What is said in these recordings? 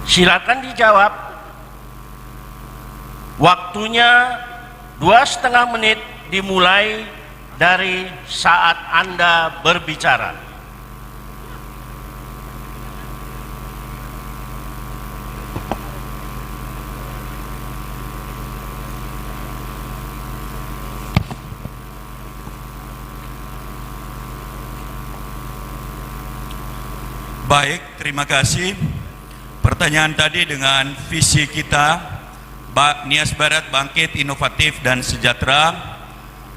Silakan dijawab. Waktunya 2,5 menit dimulai dari saat Anda berbicara. Baik, terima kasih. Pertanyaan tadi dengan visi kita, Nias Barat bangkit, inovatif dan sejahtera.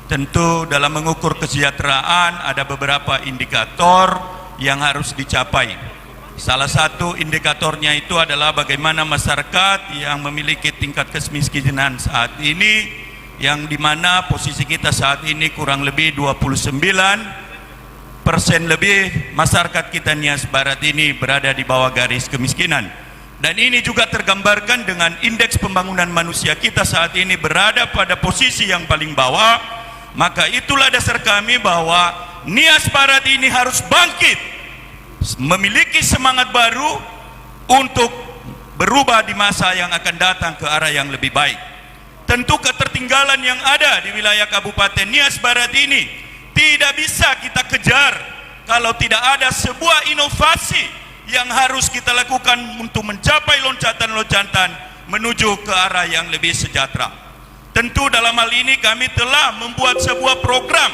Tentu dalam mengukur kesejahteraan ada beberapa indikator yang harus dicapai. Salah satu indikatornya itu adalah bagaimana masyarakat yang memiliki tingkat kemiskinan saat ini, yang dimana posisi kita saat ini kurang lebih 29% lebih masyarakat kita Nias Barat ini berada di bawah garis kemiskinan. Dan ini juga tergambarkan dengan indeks pembangunan manusia kita saat ini berada pada posisi yang paling bawah. Maka itulah dasar kami bahwa Nias Barat ini harus bangkit, memiliki semangat baru untuk berubah di masa yang akan datang ke arah yang lebih baik. Tentu ketertinggalan yang ada di wilayah Kabupaten Nias Barat ini tidak bisa kita kejar kalau tidak ada sebuah inovasi yang harus kita lakukan untuk mencapai loncatan-loncatan menuju ke arah yang lebih sejahtera. Tentu dalam hal ini kami telah membuat sebuah program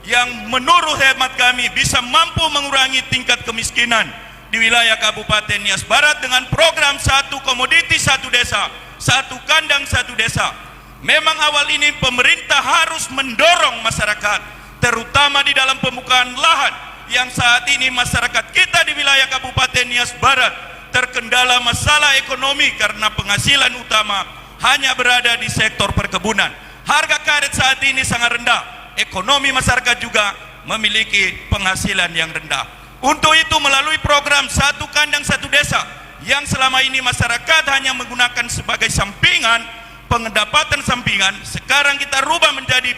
yang menurut hemat kami bisa mampu mengurangi tingkat kemiskinan di wilayah Kabupaten Nias Barat dengan program satu komoditi satu desa, satu kandang satu desa. Memang awal ini pemerintah harus mendorong masyarakat, terutama di dalam pembukaan lahan yang saat ini masyarakat kita di wilayah Kabupaten Nias Barat terkendala masalah ekonomi karena penghasilan utama hanya berada di sektor perkebunan. Harga karet saat ini sangat rendah, ekonomi masyarakat juga memiliki penghasilan yang rendah. Untuk itu melalui program satu kandang satu desa yang selama ini masyarakat hanya menggunakan sebagai sampingan, pendapatan sampingan, sekarang kita rubah menjadi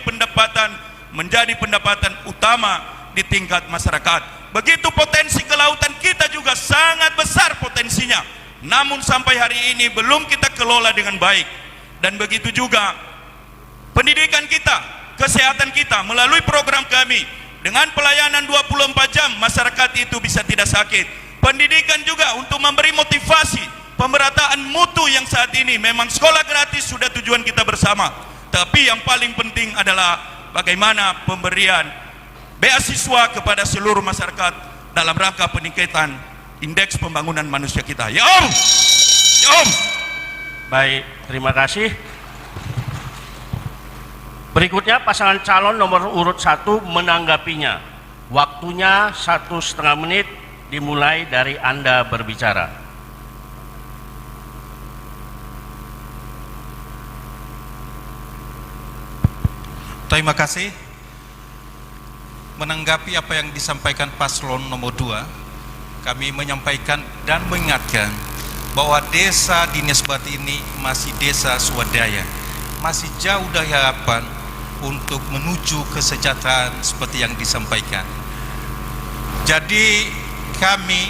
pendapatan utama di tingkat masyarakat. Begitu potensi kelautan kita juga sangat besar potensinya, namun sampai hari ini belum kita kelola dengan baik. Dan begitu juga pendidikan kita, kesehatan kita melalui program kami dengan pelayanan 24 jam, masyarakat itu bisa tidak sakit. Pendidikan juga untuk memberi motivasi pemerataan mutu yang saat ini memang sekolah gratis sudah tujuan kita bersama, tapi yang paling penting adalah bagaimana pemberian beasiswa kepada seluruh masyarakat dalam rangka peningkatan indeks pembangunan manusia kita. Ya Om! Ya Om! Baik, terima kasih. Berikutnya pasangan calon nomor urut 1 menanggapinya. Waktunya 1,5 menit dimulai dari Anda berbicara. Terima kasih. Menanggapi apa yang disampaikan paslon nomor 2, kami menyampaikan dan mengingatkan bahwa desa di Nias Barat ini masih desa swadaya, masih jauh dari harapan untuk menuju kesejahteraan seperti yang disampaikan. Jadi kami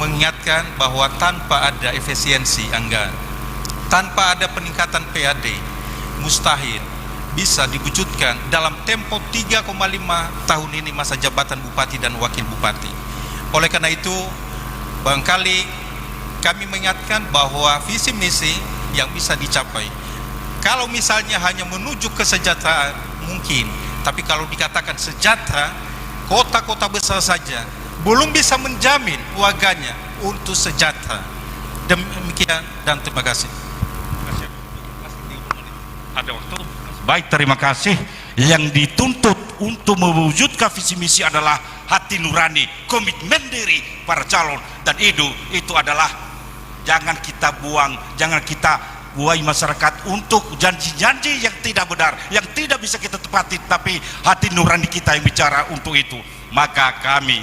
mengingatkan bahwa tanpa ada efisiensi anggaran, tanpa ada peningkatan PAD, mustahil bisa diwujudkan dalam tempo 3,5 tahun ini masa jabatan bupati dan wakil bupati. Oleh karena itu, barangkali kami mengingatkan bahwa visi misi yang bisa dicapai, kalau misalnya hanya menuju kesejahteraan mungkin, tapi kalau dikatakan sejahtera, kota-kota besar saja belum bisa menjamin warganya untuk sejahtera. Demikian dan terima kasih. Ada waktu. Baik, terima kasih. Yang dituntut untuk mewujudkan visi misi adalah hati nurani, komitmen diri para calon, dan itu adalah jangan kita buang, jangan kita buai masyarakat untuk janji-janji yang tidak benar, yang tidak bisa kita tepati, tapi hati nurani kita yang bicara untuk itu. Maka kami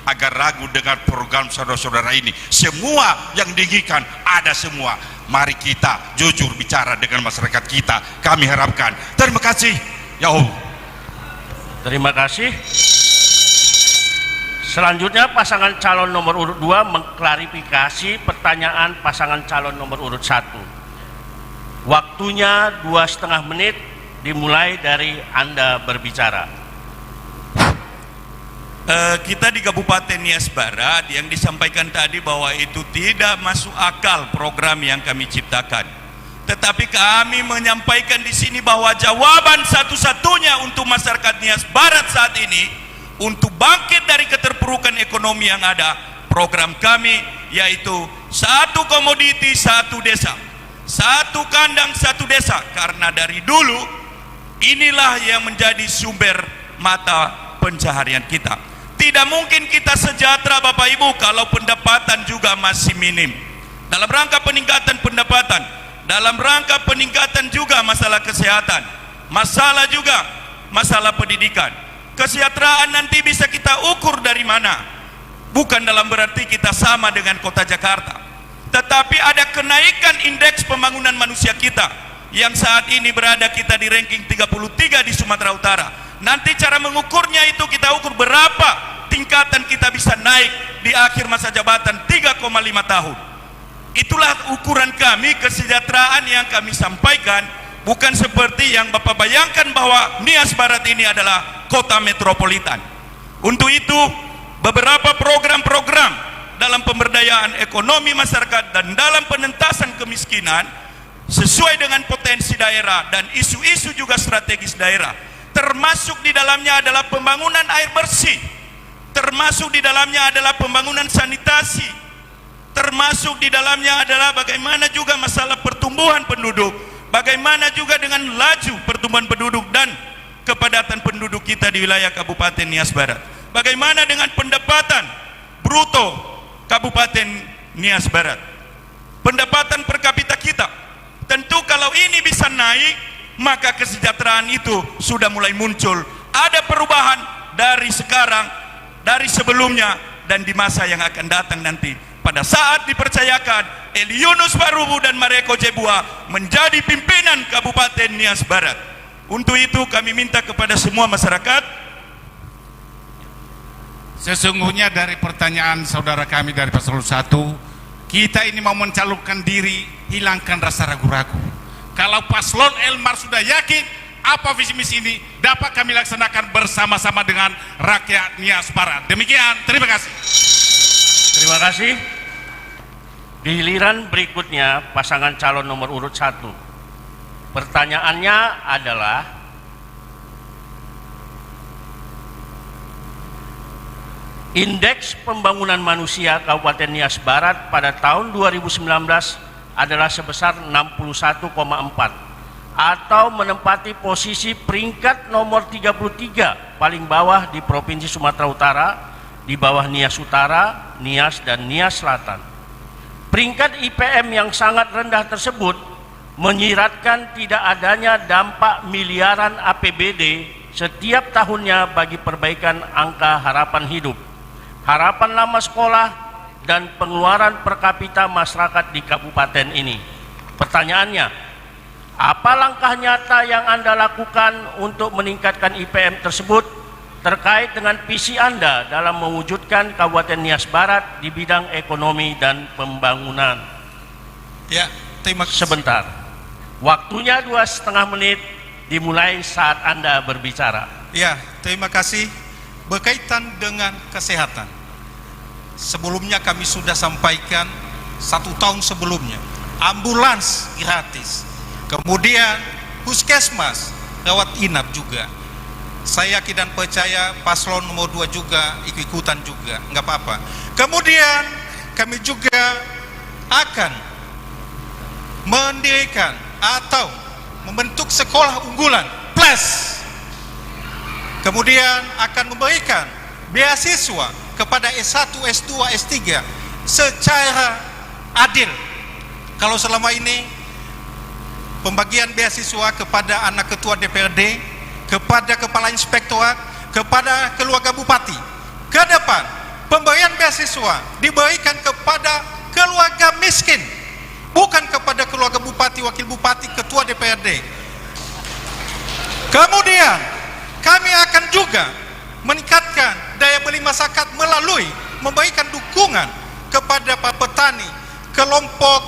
agar ragu dengan program saudara-saudara ini, semua yang diinginkan ada semua. Mari kita jujur bicara dengan masyarakat kita. Kami harapkan. Terima kasih. Ya Allah. Terima kasih. Selanjutnya pasangan calon nomor urut 2 mengklarifikasi pertanyaan pasangan calon nomor urut 1. Waktunya 2,5 menit dimulai dari Anda berbicara. Kita di Kabupaten Nias Barat yang disampaikan tadi bahwa itu tidak masuk akal program yang kami ciptakan. Tetapi kami menyampaikan di sini bahwa jawaban satu-satunya untuk masyarakat Nias Barat saat ini untuk bangkit dari keterpurukan ekonomi yang ada, program kami yaitu 1 komoditi 1 desa, 1 kandang 1 desa. Karena dari dulu inilah yang menjadi sumber mata pencaharian kita. Tidak mungkin kita sejahtera Bapak Ibu kalau pendapatan juga masih minim. Dalam rangka peningkatan pendapatan, dalam rangka peningkatan juga masalah kesehatan, masalah juga masalah pendidikan. Kesejahteraan nanti bisa kita ukur dari mana? Bukan dalam berarti kita sama dengan kota Jakarta, tetapi ada kenaikan indeks pembangunan manusia kita yang saat ini berada kita di ranking 33 di Sumatera Utara. Nanti cara mengukurnya itu kita ukur berapa tingkatan kita bisa naik di akhir masa jabatan 3,5 tahun. Itulah ukuran kami kesejahteraan yang kami sampaikan, bukan seperti yang Bapak bayangkan bahwa Nias Barat ini adalah kota metropolitan. Untuk itu beberapa program-program dalam pemberdayaan ekonomi masyarakat dan dalam penentasan kemiskinan sesuai dengan potensi daerah dan isu-isu juga strategis daerah, termasuk di dalamnya adalah pembangunan air bersih, termasuk di dalamnya adalah pembangunan sanitasi, termasuk di dalamnya adalah bagaimana juga masalah pertumbuhan penduduk, bagaimana juga dengan laju pertumbuhan penduduk dan kepadatan penduduk kita di wilayah Kabupaten Nias Barat, bagaimana dengan pendapatan bruto Kabupaten Nias Barat, pendapatan per kapita kita. Tentu kalau ini bisa naik, maka kesejahteraan itu sudah mulai muncul. Ada perubahan dari sekarang, dari sebelumnya, dan di masa yang akan datang nanti. Pada saat dipercayakan Eli Yunus Barubu dan Mareko Jebua menjadi pimpinan Kabupaten Nias Barat. Untuk itu kami minta kepada semua masyarakat. Sesungguhnya dari pertanyaan saudara kami dari paslon 1, kita ini mau mencalonkan diri, hilangkan rasa ragu-ragu. Kalau paslon Elmar sudah yakin apa visi misi ini dapat kami laksanakan bersama-sama dengan rakyat Nias Barat. Demikian, terima kasih. Terima kasih. Giliran berikutnya pasangan calon nomor urut 1. Pertanyaannya adalah, indeks pembangunan manusia Kabupaten Nias Barat pada tahun 2019 adalah sebesar 61,4 atau menempati posisi peringkat nomor 33 paling bawah di Provinsi Sumatera Utara, di bawah Nias Utara, Nias, dan Nias Selatan. Peringkat IPM yang sangat rendah tersebut menyiratkan tidak adanya dampak miliaran APBD setiap tahunnya bagi perbaikan angka harapan hidup, harapan lama sekolah, dan pengeluaran per kapita masyarakat di kabupaten ini. Pertanyaannya, apa langkah nyata yang Anda lakukan untuk meningkatkan IPM tersebut terkait dengan visi Anda dalam mewujudkan Kabupaten Nias Barat di bidang ekonomi dan pembangunan? Ya, terima kasih. Sebentar. Waktunya 2,5 menit dimulai saat Anda berbicara. Ya, terima kasih. Berkaitan dengan kesehatan, sebelumnya kami sudah sampaikan 1 tahun sebelumnya, ambulans gratis, kemudian puskesmas, rawat inap juga. Saya yakin dan percaya paslon nomor 2 juga ikut-ikutan juga, nggak apa-apa. Kemudian kami juga akan mendirikan atau membentuk sekolah unggulan plus, kemudian akan memberikan beasiswa kepada S1, S2, S3 secara adil. Kalau selama ini pembagian beasiswa kepada anak ketua DPRD, kepada kepala inspektorat, kepada keluarga bupati, ke depan pemberian beasiswa diberikan kepada keluarga miskin, bukan kepada keluarga bupati, wakil bupati, ketua DPRD. Kemudian kami akan juga meningkatkan daya beli keliling masyarakat melalui memberikan dukungan kepada para petani, kelompok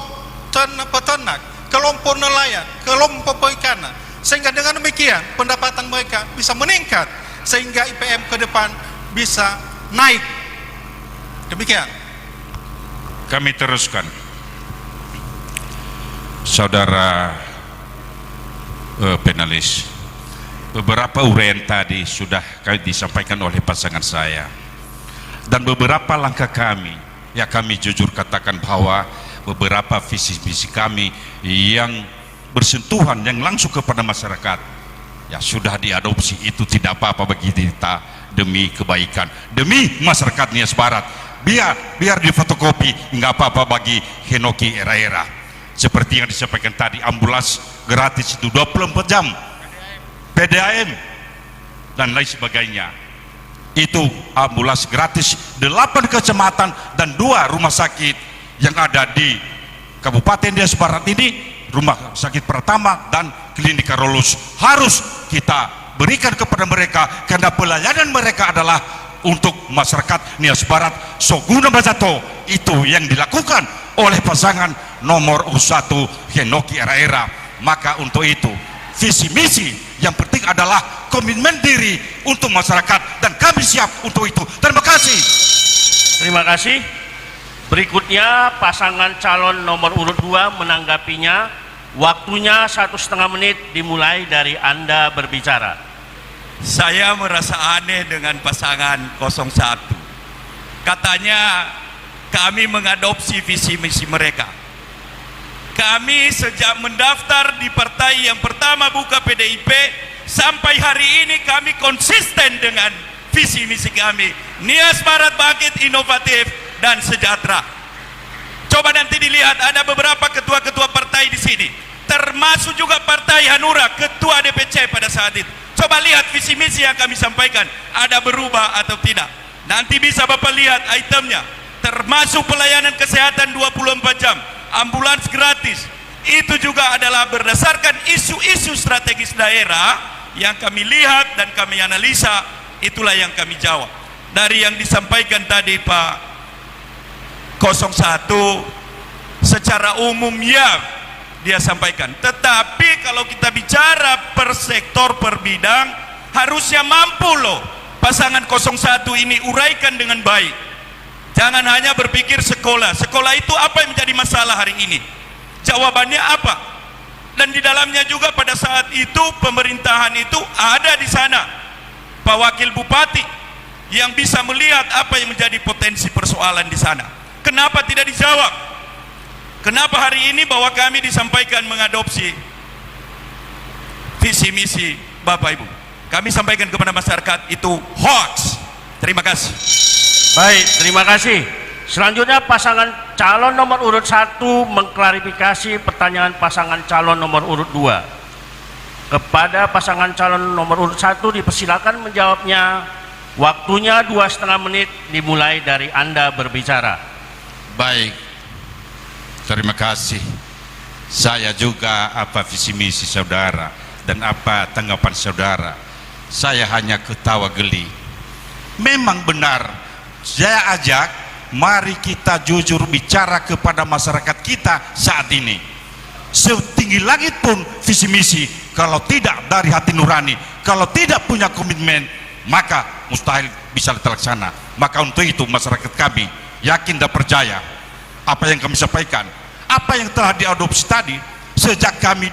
peternak, kelompok nelayan, kelompok perikanan, sehingga dengan demikian pendapatan mereka bisa meningkat sehingga IPM ke depan bisa naik. Demikian. Kami teruskan. Saudara panelis, beberapa uraian tadi sudah disampaikan oleh pasangan saya, dan beberapa langkah kami, ya kami jujur katakan bahwa beberapa visi misi kami yang bersentuhan yang langsung kepada masyarakat ya sudah diadopsi. Itu tidak apa-apa bagi kita, demi kebaikan, demi masyarakat Nias Barat. Biar difotokopi, nggak apa-apa bagi Henoki era-era. Seperti yang disampaikan tadi, ambulans gratis itu 24 jam, PDAM dan lain sebagainya. Itu ambulans gratis 8 kecamatan dan 2 rumah sakit yang ada di Kabupaten Nias Barat ini. Rumah sakit pertama dan klinik Karolus harus kita berikan kepada mereka, karena pelayanan mereka adalah untuk masyarakat Nias Barat Soguna Bajato. Itu yang dilakukan oleh pasangan nomor urut 1 Henoki era-era. Maka untuk itu visi misi yang penting adalah komitmen diri untuk masyarakat, dan kami siap untuk itu. Terima kasih. Terima kasih. Berikutnya pasangan calon nomor urut 2 menanggapinya. Waktunya 1,5 menit dimulai dari Anda berbicara. Saya merasa aneh dengan pasangan 01. Katanya kami mengadopsi visi misi mereka. Kami sejak mendaftar di partai yang pertama buka PDIP sampai hari ini kami konsisten dengan visi misi kami. Nias Barat bangkit, inovatif dan sejahtera. Coba nanti dilihat, ada beberapa ketua-ketua partai di sini, termasuk juga Partai Hanura, ketua DPC pada saat itu. Coba lihat visi misi yang kami sampaikan, ada berubah atau tidak. Nanti bisa Bapak lihat itemnya, termasuk pelayanan kesehatan 24 jam, ambulans gratis. Itu juga adalah berdasarkan isu-isu strategis daerah yang kami lihat dan kami analisa. Itulah yang kami jawab. Dari yang disampaikan tadi Pak 01, secara umum ya dia sampaikan, tetapi kalau kita bicara per sektor, per bidang, harusnya mampu loh pasangan 01 ini uraikan dengan baik. Jangan hanya berpikir sekolah itu apa yang menjadi masalah hari ini, jawabannya apa. Dan di dalamnya juga pada saat itu pemerintahan itu ada di sana Pak Wakil Bupati yang bisa melihat apa yang menjadi potensi persoalan di sana. Kenapa tidak dijawab? Kenapa hari ini bahwa kami disampaikan mengadopsi visi misi Bapak Ibu? Kami sampaikan kepada masyarakat itu hoax. Terima kasih. Baik, terima kasih. Selanjutnya pasangan calon nomor urut 1 mengklarifikasi pertanyaan pasangan calon nomor urut 2. Kepada pasangan calon nomor urut 1 dipersilakan menjawabnya. Waktunya 2,5 menit dimulai dari Anda berbicara. Baik, terima kasih. Saya juga apa visi misi saudara dan apa tanggapan saudara. Saya hanya ketawa geli. Memang benar, saya ajak, mari kita jujur bicara kepada masyarakat kita saat ini. Setinggi langit pun visi misi, kalau tidak dari hati nurani, kalau tidak punya komitmen, maka mustahil bisa terlaksana. Maka untuk itu masyarakat kami yakin dan percaya apa yang kami sampaikan, apa yang telah diadopsi tadi sejak kami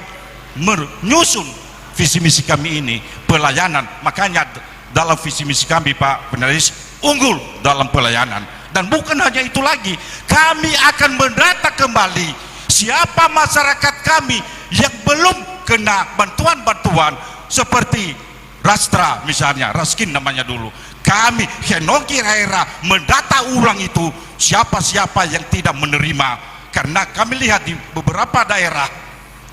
menyusun visi misi kami ini, pelayanan. Makanya dalam visi misi kami Pak Penalis unggul dalam pelayanan. Dan bukan hanya itu lagi, kami akan mendata kembali siapa masyarakat kami yang belum kena bantuan-bantuan seperti Rastra misalnya, Raskin namanya dulu. Kami Henoki era-era mendata ulang itu siapa-siapa yang tidak menerima, karena kami lihat di beberapa daerah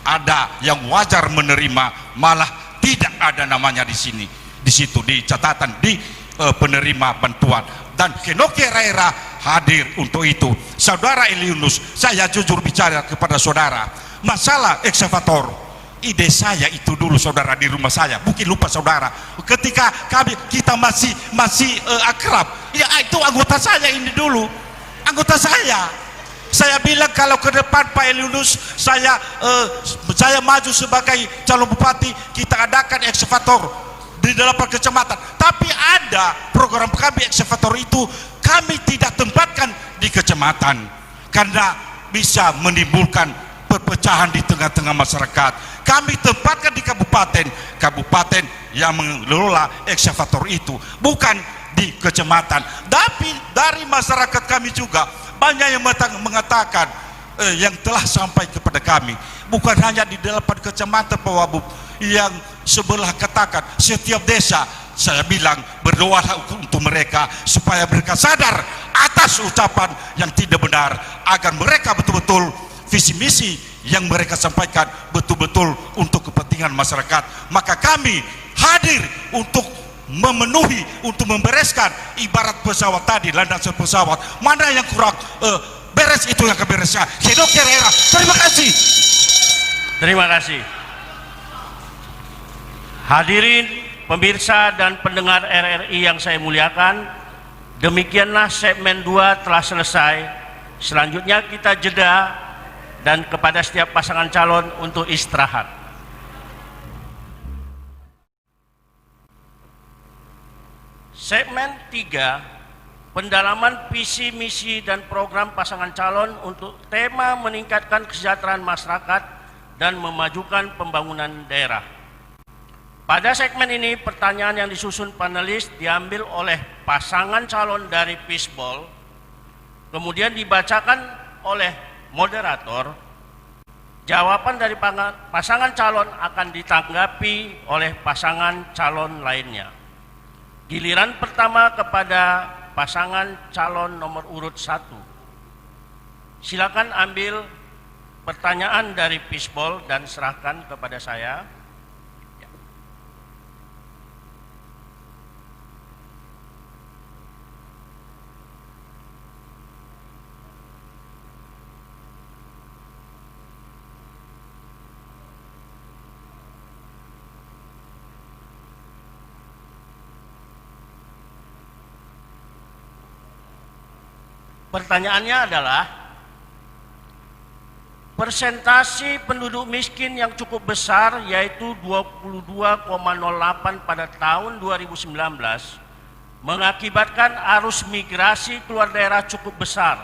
ada yang wajar menerima, malah tidak ada namanya di sini, di situ di catatan di penerima bantuan. Dan Henoki era-era hadir untuk itu. Saudara Eli Yunus, saya jujur bicara kepada saudara, masalah eksavator ide saya itu dulu saudara di rumah saya, mungkin lupa saudara, ketika kita masih akrab, ya itu anggota saya ini dulu, anggota saya bilang kalau ke depan Pak Eliunus saya maju sebagai calon bupati, kita adakan ekskavator di 8 kecamatan. Tapi ada program kami ekskavator itu kami tidak tempatkan di kecamatan karena bisa menimbulkan perpecahan di tengah-tengah masyarakat. Kami tempatkan di kabupaten yang mengelola ekskavator itu, bukan di kecamatan. Tapi dari masyarakat kami juga banyak yang mengatakan yang telah sampai kepada kami, bukan hanya di 8 kecamatan Pak Wabub, yang sebelah katakan setiap desa. Saya bilang berdoalah untuk mereka supaya mereka sadar atas ucapan yang tidak benar, agar mereka betul-betul visi misi yang mereka sampaikan betul-betul untuk kepentingan masyarakat. Maka kami hadir untuk memenuhi, untuk membereskan ibarat pesawat tadi, landasan pesawat mana yang kurang beres itu yang keberesnya. Hidup kira-kira. Terima kasih. Terima kasih. Hadirin pemirsa dan pendengar RRI yang saya muliakan, demikianlah segmen 2 telah selesai. Selanjutnya kita jeda dan kepada setiap pasangan calon untuk istirahat. Segmen 3, pendalaman visi misi dan program pasangan calon untuk tema meningkatkan kesejahteraan masyarakat dan memajukan pembangunan daerah. Pada segmen ini, pertanyaan yang disusun panelis diambil oleh pasangan calon dari Fishball, kemudian dibacakan oleh moderator. Jawaban dari pasangan calon akan ditanggapi oleh pasangan calon lainnya. Giliran pertama kepada pasangan calon nomor urut 1. Silakan ambil pertanyaan dari Fishball dan serahkan kepada saya. Pertanyaannya adalah, persentase penduduk miskin yang cukup besar yaitu 22,08 pada tahun 2019 mengakibatkan arus migrasi keluar daerah cukup besar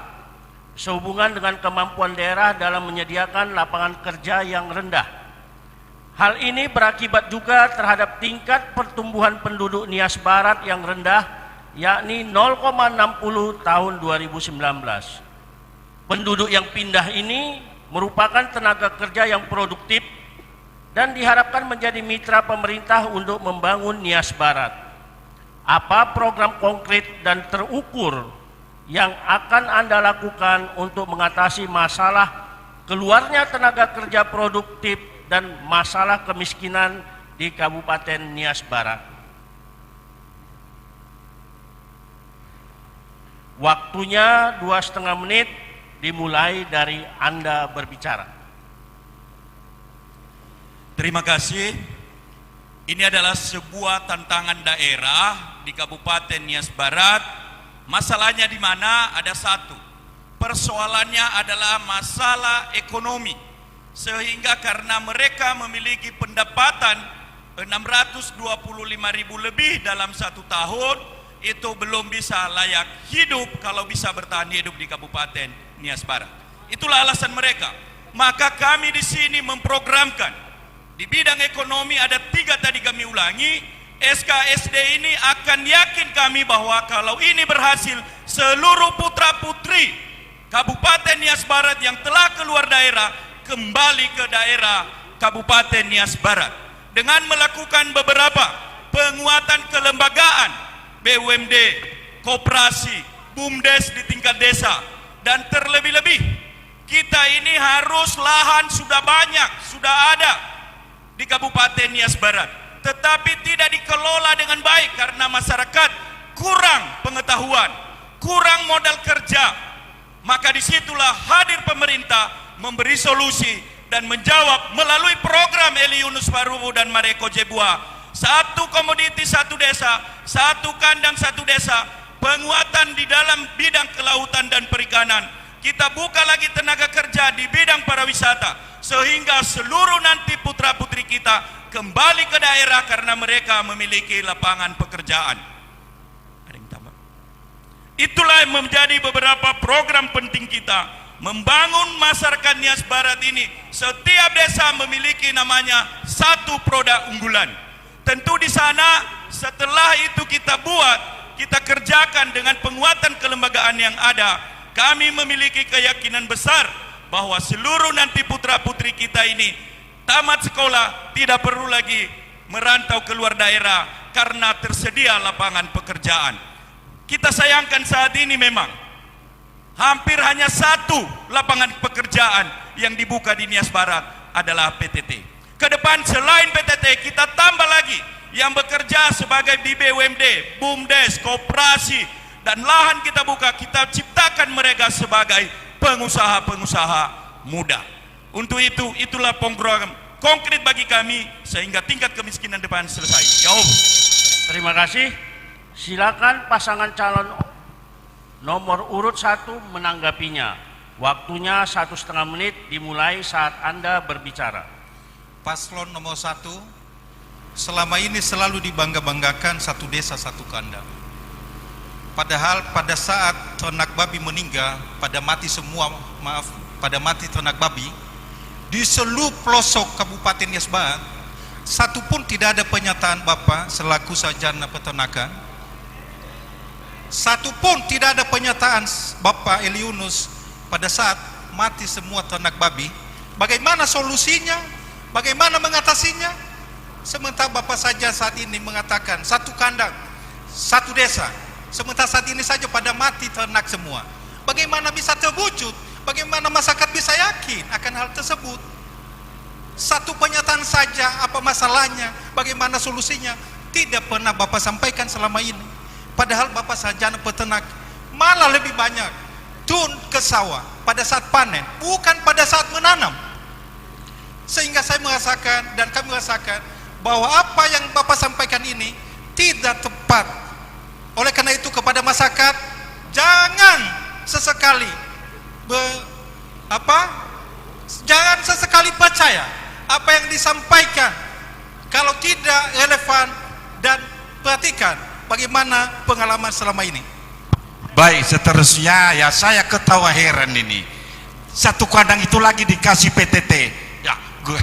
sehubungan dengan kemampuan daerah dalam menyediakan lapangan kerja yang rendah. Hal ini berakibat juga terhadap tingkat pertumbuhan penduduk Nias Barat yang rendah, yakni 0,60 tahun 2019. Penduduk yang pindah ini merupakan tenaga kerja yang produktif dan diharapkan menjadi mitra pemerintah untuk membangun Nias Barat. Apa program konkret dan terukur yang akan Anda lakukan untuk mengatasi masalah keluarnya tenaga kerja produktif dan masalah kemiskinan di Kabupaten Nias Barat? Waktunya 2,5 menit, dimulai dari Anda berbicara. Terima kasih. Ini adalah sebuah tantangan daerah di Kabupaten Nias Barat. Masalahnya di mana? Ada satu. Persoalannya adalah masalah ekonomi. Sehingga karena mereka memiliki pendapatan 625.000 lebih dalam 1 tahun, itu belum bisa layak hidup kalau bisa bertahan hidup di Kabupaten Nias Barat. Itulah alasan mereka. Maka kami di sini memprogramkan di bidang ekonomi ada 3 tadi kami ulangi. SKSD ini akan yakin kami bahwa kalau ini berhasil, seluruh putra-putri Kabupaten Nias Barat yang telah keluar daerah kembali ke daerah Kabupaten Nias Barat dengan melakukan beberapa penguatan kelembagaan, BUMD, koperasi, BUMDes di tingkat desa, dan terlebih-lebih kita ini harus lahan sudah banyak, sudah ada di Kabupaten Nias Barat, tetapi tidak dikelola dengan baik karena masyarakat kurang pengetahuan, kurang modal kerja. Maka disitulah hadir pemerintah memberi solusi dan menjawab melalui program Eli Yunus Parubu dan Mareko Jebua. Satu komoditi, satu desa, satu kandang, satu desa, penguatan di dalam bidang kelautan dan perikanan. Kita buka lagi tenaga kerja di bidang pariwisata, sehingga seluruh nanti putra-putri kita kembali ke daerah karena mereka memiliki lapangan pekerjaan. Ada yang tambah? Itulah yang menjadi beberapa program penting kita. Membangun masyarakat Nias Barat ini, setiap desa memiliki namanya satu produk unggulan. Tentu di sana setelah itu kita buat, kita kerjakan dengan penguatan kelembagaan yang ada. Kami memiliki keyakinan besar bahwa seluruh nanti putra-putri kita ini tamat sekolah tidak perlu lagi merantau keluar daerah karena tersedia lapangan pekerjaan. Kita sayangkan saat ini memang hampir hanya satu lapangan pekerjaan yang dibuka di Nias Barat adalah PTT. Ke depan selain PTT kita tambah lagi yang bekerja sebagai di BUMD, BUMDes, koperasi, dan lahan kita buka, kita ciptakan mereka sebagai pengusaha-pengusaha muda. Untuk itu, itulah program konkret bagi kami sehingga tingkat kemiskinan depan selesai. Jawab. Terima kasih. Silakan pasangan calon nomor urut 1 menanggapinya. Waktunya 1,5 menit dimulai saat Anda berbicara. Paslon nomor 1, selama ini selalu dibangga-banggakan satu desa satu kandang. Padahal pada saat ternak babi meninggal, pada mati ternak babi di seluruh pelosok Kabupaten Nias Barat, satu pun tidak ada pernyataan Bapak selaku sarjana peternakan. Satu pun tidak ada pernyataan Bapak Eli Yunus pada saat mati semua ternak babi. Bagaimana solusinya? Bagaimana mengatasinya? Sementara Bapak saja saat ini mengatakan satu kandang, satu desa. Sementara saat ini saja pada mati ternak semua. Bagaimana bisa terwujud? Bagaimana masyarakat bisa yakin akan hal tersebut? Satu pernyataan saja, apa masalahnya? Bagaimana solusinya? Tidak pernah Bapak sampaikan selama ini. Padahal Bapak sarjana peternak, malah lebih banyak turun ke sawah pada saat panen, bukan pada saat menanam. Sehingga saya merasakan dan kami merasakan bahwa apa yang Bapak sampaikan ini tidak tepat. Oleh karena itu kepada masyarakat, jangan sesekali percaya apa yang disampaikan kalau tidak relevan, dan perhatikan bagaimana pengalaman selama ini. Baik, seterusnya ya saya ketawa heran ini. Satu kandang itu lagi dikasih PTT. Ya, gue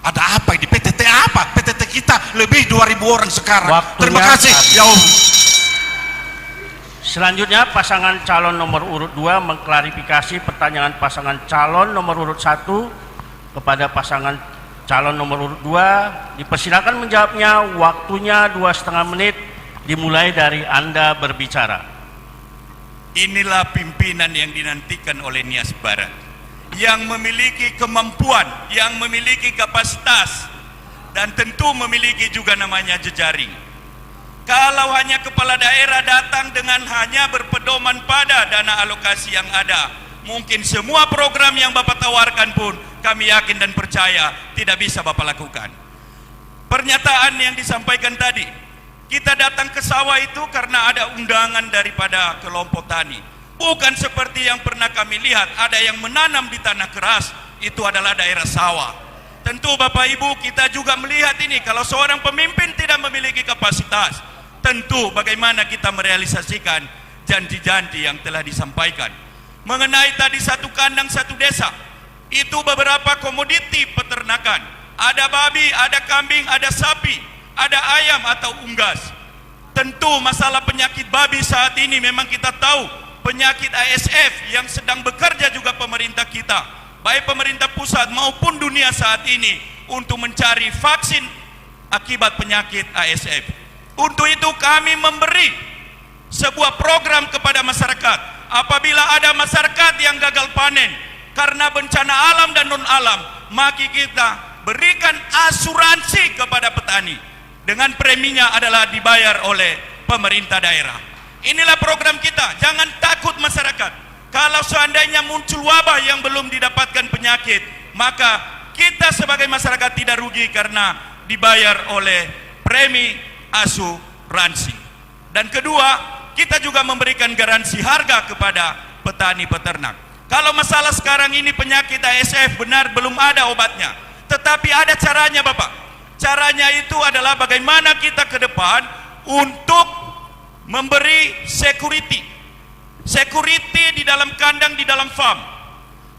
ada apa ini PTT apa? PTT kita lebih 2.000 orang sekarang. Waktunya Terima kasih. Ya Om. Selanjutnya pasangan calon nomor urut 2 mengklarifikasi pertanyaan pasangan calon nomor urut 1 kepada pasangan calon nomor urut 2. Dipersilakan menjawabnya. Waktunya 2,5 menit dimulai dari Anda berbicara. Inilah pimpinan yang dinantikan oleh Nias Barat, yang memiliki kemampuan, yang memiliki kapasitas, dan tentu memiliki juga namanya jejaring. Kalau hanya kepala daerah datang dengan hanya berpedoman pada dana alokasi yang ada, mungkin semua program yang Bapak tawarkan pun kami yakin dan percaya tidak bisa Bapak lakukan. Pernyataan yang disampaikan tadi, kita datang ke sawah itu karena ada undangan daripada kelompok tani. Bukan seperti yang pernah kami lihat, ada yang menanam di tanah keras, itu adalah daerah sawah. Tentu Bapak Ibu kita juga melihat ini, kalau seorang pemimpin tidak memiliki kapasitas, tentu bagaimana kita merealisasikan janji-janji yang telah disampaikan. Mengenai tadi satu kandang satu desa, itu beberapa komoditi peternakan. Ada babi, ada kambing, ada sapi, ada ayam atau unggas. Tentu masalah penyakit babi saat ini memang kita tahu penyakit ASF yang sedang bekerja juga pemerintah kita, baik pemerintah pusat maupun dunia saat ini untuk mencari vaksin akibat penyakit ASF. Untuk itu kami memberi sebuah program kepada masyarakat. Apabila ada masyarakat yang gagal panen karena bencana alam dan non alam, maka kita berikan asuransi kepada petani. Dengan preminya adalah dibayar oleh pemerintah daerah. Inilah program kita. Jangan takut masyarakat. Kalau seandainya muncul wabah yang belum didapatkan penyakit, maka kita sebagai masyarakat tidak rugi karena dibayar oleh premi asuransi. Dan kedua, kita juga memberikan garansi harga kepada petani peternak. Kalau masalah sekarang ini penyakit ASF benar belum ada obatnya, tetapi ada caranya Bapak. Caranya itu adalah bagaimana kita ke depan untuk memberi security di dalam kandang, di dalam farm.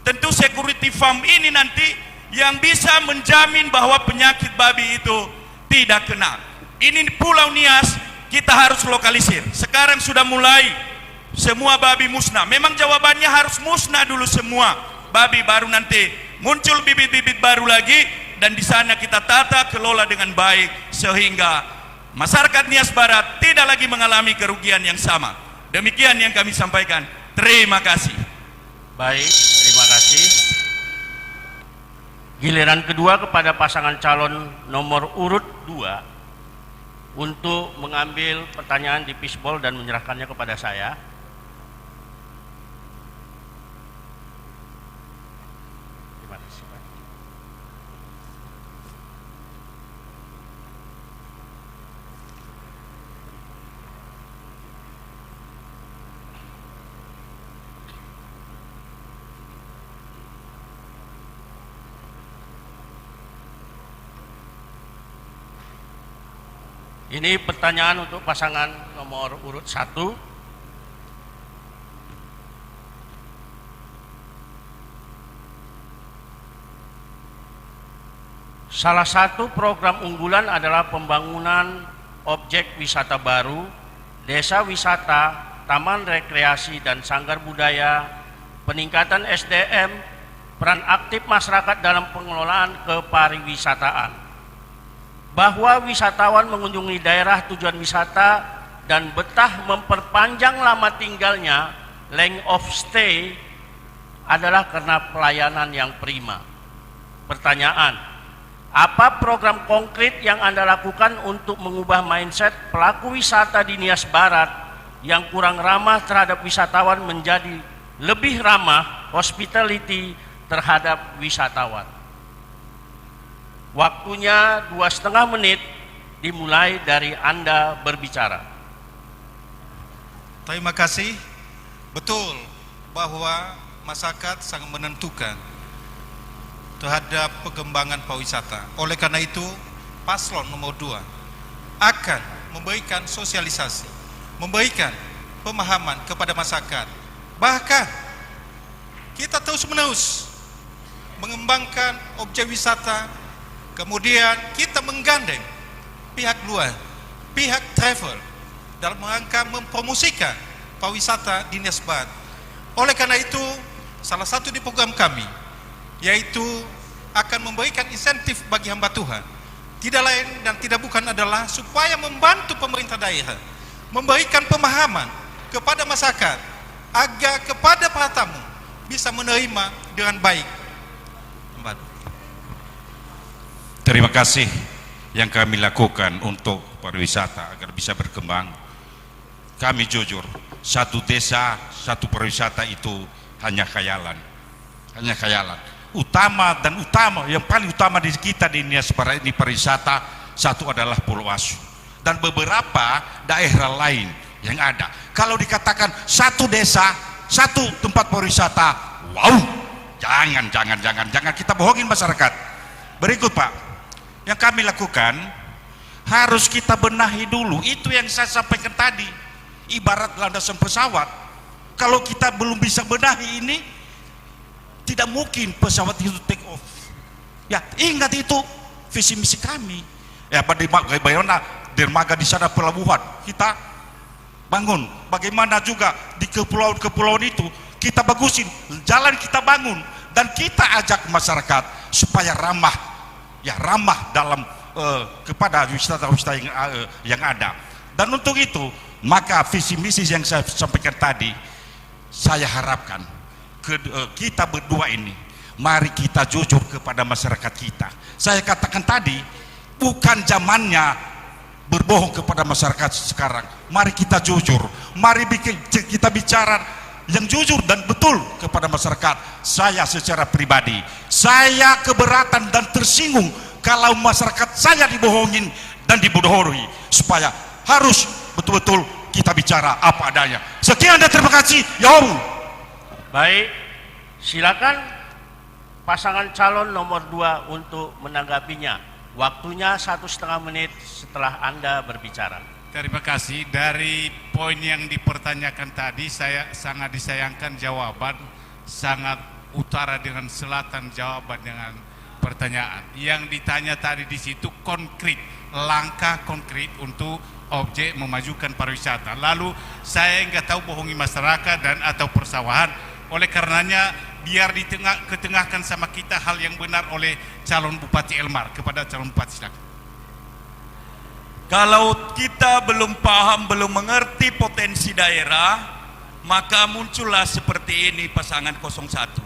Tentu security farm ini nanti yang bisa menjamin bahwa penyakit babi itu tidak kena. Ini Pulau Nias kita harus lokalisir. Sekarang sudah mulai semua babi musnah. Memang jawabannya harus musnah dulu semua babi, baru nanti muncul bibit-bibit baru lagi, dan di sana kita tata kelola dengan baik sehingga masyarakat Nias Barat tidak lagi mengalami kerugian yang sama. Demikian yang kami sampaikan. Terima kasih. Baik, terima kasih. Giliran kedua kepada pasangan calon nomor urut 2 untuk mengambil pertanyaan di fishbowl dan menyerahkannya kepada saya. Terima kasih, Pak. Ini pertanyaan untuk pasangan nomor urut 1. Salah satu program unggulan adalah pembangunan objek wisata baru, desa wisata, taman rekreasi dan sanggar budaya, peningkatan SDM, peran aktif masyarakat dalam pengelolaan kepariwisataan. Bahwa wisatawan mengunjungi daerah tujuan wisata dan betah memperpanjang lama tinggalnya, length of stay, adalah karena pelayanan yang prima. Pertanyaan, apa program konkret yang Anda lakukan untuk mengubah mindset pelaku wisata di Nias Barat yang kurang ramah terhadap wisatawan menjadi lebih ramah hospitality terhadap wisatawan? Waktunya 2,5 menit dimulai dari Anda berbicara. Terima kasih. Betul bahwa masyarakat sangat menentukan terhadap pengembangan pariwisata. Oleh karena itu, paslon nomor 2 akan memberikan sosialisasi, memberikan pemahaman kepada masyarakat. Bahkan kita terus-menerus mengembangkan objek wisata. Kemudian kita menggandeng pihak luar, pihak travel dalam rangka mempromosikan pariwisata di Nias Barat. Oleh karena itu, salah satu di program kami yaitu akan memberikan insentif bagi hamba Tuhan. Tidak lain dan tidak bukan adalah supaya membantu pemerintah daerah memberikan pemahaman kepada masyarakat agar kepada para tamu bisa menerima dengan baik. Terima kasih yang kami lakukan untuk pariwisata agar bisa berkembang. Kami jujur, satu desa, satu pariwisata itu hanya khayalan. Hanya khayalan. Yang paling utama di kita di Nias Barat ini pariwisata, satu adalah Pulau Asu. Dan beberapa daerah lain yang ada. Kalau dikatakan satu desa, satu tempat pariwisata, wow, jangan kita bohongin masyarakat. Berikut Pak. Yang kami lakukan harus kita benahi dulu. Itu yang saya sampaikan tadi, ibarat landasan pesawat. Kalau kita belum bisa benahi ini, tidak mungkin pesawat itu take off. Ya, ingat itu visi misi kami. Ya, bagaimana dermaga di sana pelabuhan kita bangun, bagaimana juga di kepulauan itu kita bagusin, jalan kita bangun, dan kita ajak masyarakat supaya ramah dalam kepada wisata-wisata yang ada. Dan untuk itu, maka visi misi yang saya sampaikan tadi, saya harapkan kita berdua ini, mari kita jujur kepada masyarakat kita. Saya katakan tadi, bukan zamannya berbohong kepada masyarakat sekarang. Mari kita jujur, mari kita bicara yang jujur dan betul kepada masyarakat. Saya secara pribadi, saya keberatan dan tersinggung kalau masyarakat saya dibohongin dan dibodohi, supaya harus betul-betul kita bicara apa adanya. Sekian dan terima kasih. Ya Allah. Baik, silakan pasangan calon nomor 2 untuk menanggapinya. Waktunya 1,5 menit setelah Anda berbicara. Terima kasih. Dari poin yang dipertanyakan tadi, saya sangat disayangkan jawaban sangat utara dengan selatan jawaban dengan pertanyaan. Yang ditanya tadi di situ konkret, langkah konkret untuk objek memajukan pariwisata. Lalu saya nggak tahu bohongi masyarakat dan atau persawahan. Oleh karenanya biar ketengahkan sama kita hal yang benar oleh calon Bupati Elmar kepada calon Bupati. Silakan. Kalau kita belum paham, belum mengerti potensi daerah, maka muncullah seperti ini pasangan 01.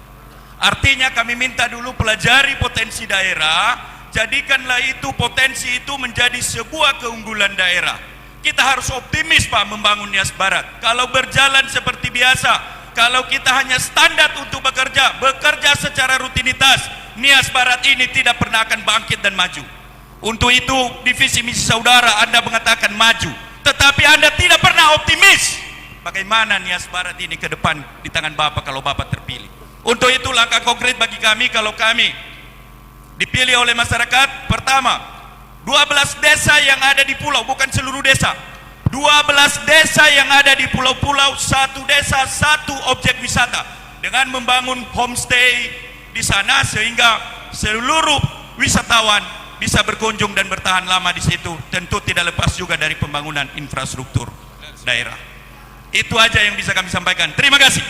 Artinya kami minta dulu pelajari potensi daerah, jadikanlah itu potensi itu menjadi sebuah keunggulan daerah. Kita harus optimis Pak membangun Nias Barat. Kalau berjalan seperti biasa, kalau kita hanya standar untuk bekerja secara rutinitas, Nias Barat ini tidak pernah akan bangkit dan maju. Untuk itu divisi misi saudara Anda mengatakan maju, tetapi Anda tidak pernah optimis bagaimana Nias Barat ini ke depan di tangan Bapak kalau Bapak terpilih. Untuk itu langkah konkret bagi kami kalau kami dipilih oleh masyarakat, pertama 12 desa yang ada di pulau, bukan seluruh desa, 12 desa yang ada di pulau-pulau, satu desa satu objek wisata, dengan membangun homestay di sana sehingga seluruh wisatawan bisa berkunjung dan bertahan lama di situ. Tentu tidak lepas juga dari pembangunan infrastruktur daerah. Itu aja yang bisa kami sampaikan. Terima kasih.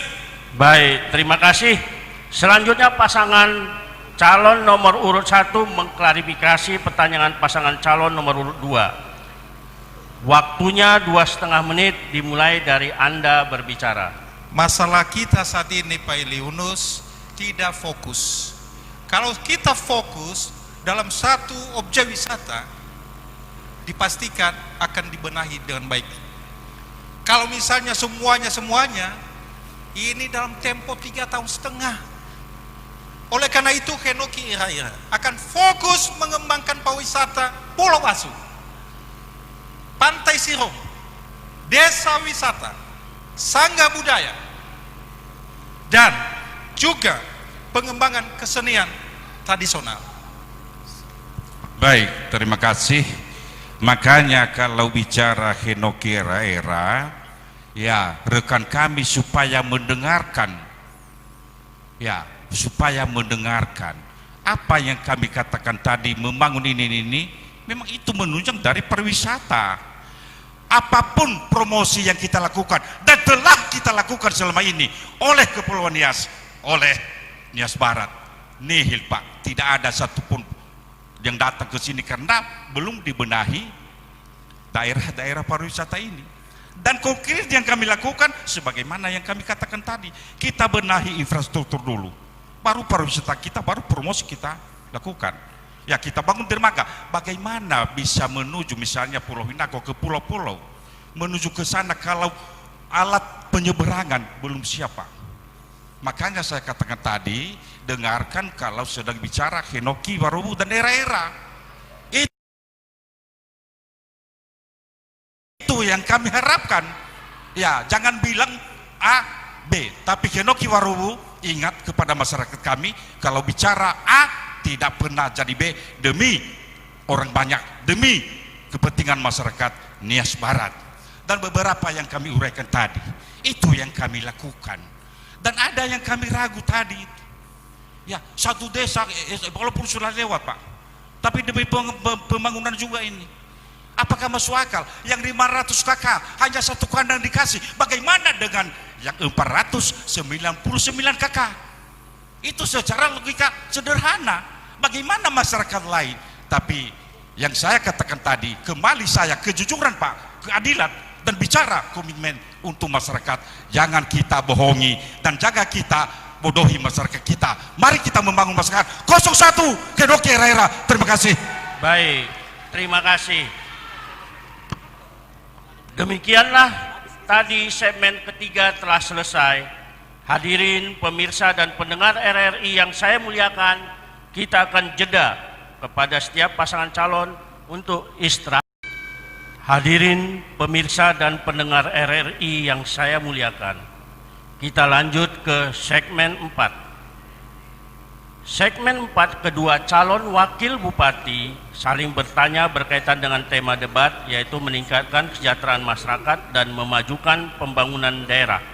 Baik, terima kasih. Selanjutnya pasangan calon nomor urut 1 mengklarifikasi pertanyaan pasangan calon nomor urut 2. Waktunya 2,5 menit dimulai dari Anda berbicara. Masalah kita saat ini Pak Yunus tidak fokus. Kalau kita fokus dalam satu objek wisata, dipastikan akan dibenahi dengan baik. Kalau misalnya semuanya ini dalam tempo 3,5 tahun. Oleh karena itu Henoki Ira-Ira akan fokus mengembangkan pariwisata Pulau Asu, Pantai Sirong, desa wisata, sangga budaya, dan juga pengembangan kesenian tradisional. Baik, terima kasih. Makanya kalau bicara Henoki Ira-Ira, ya rekan kami supaya mendengarkan, supaya mendengarkan apa yang kami katakan tadi, membangun ini memang itu menunjang dari pariwisata. Apapun promosi yang kita lakukan dan telah kita lakukan selama ini oleh Kepulauan Nias, oleh Nias Barat, nihil Pak, tidak ada satupun yang datang ke sini karena belum dibenahi daerah-daerah pariwisata ini. Dan konkret yang kami lakukan sebagaimana yang kami katakan tadi, kita benahi infrastruktur dulu, baru pariwisata kita, baru promosi kita lakukan. Ya, kita bangun dermaga. Bagaimana bisa menuju misalnya Pulau Hinago ke pulau-pulau, menuju ke sana kalau alat penyeberangan belum siap Pak. Makanya saya katakan tadi, dengarkan kalau sedang bicara Henoki, Warubu dan daerah-daerah. Itu yang kami harapkan. Ya, jangan bilang A, B, tapi Henoki, Warubu ingat kepada masyarakat kami, kalau bicara A tidak pernah jadi B demi orang banyak, demi kepentingan masyarakat Nias Barat. Dan beberapa yang kami uraikan tadi, itu yang kami lakukan. Dan ada yang kami ragu tadi, ya satu desa walaupun sudah lewat Pak, tapi demi pembangunan juga ini, apakah masuk akal yang 500 kakak hanya satu kandang dikasih? Bagaimana dengan yang 499 kakak? Itu secara logika sederhana. Bagaimana masyarakat lain? Tapi yang saya katakan tadi, kembali saya kejujuran Pak, keadilan, dan bicara komitmen untuk masyarakat. Jangan kita bohongi dan jaga kita bodohi masyarakat kita. Mari kita membangun masyarakat 01 Henoki Ira-Ira. Terima kasih. Baik, terima kasih. Demikianlah tadi segmen ketiga telah selesai. Hadirin pemirsa dan pendengar RRI yang saya muliakan, kita akan jeda kepada setiap pasangan calon untuk istirahat. Hadirin pemirsa dan pendengar RRI yang saya muliakan, kita lanjut ke segmen 4. Segmen 4, kedua calon wakil bupati saling bertanya berkaitan dengan tema debat, yaitu meningkatkan kesejahteraan masyarakat dan memajukan pembangunan daerah.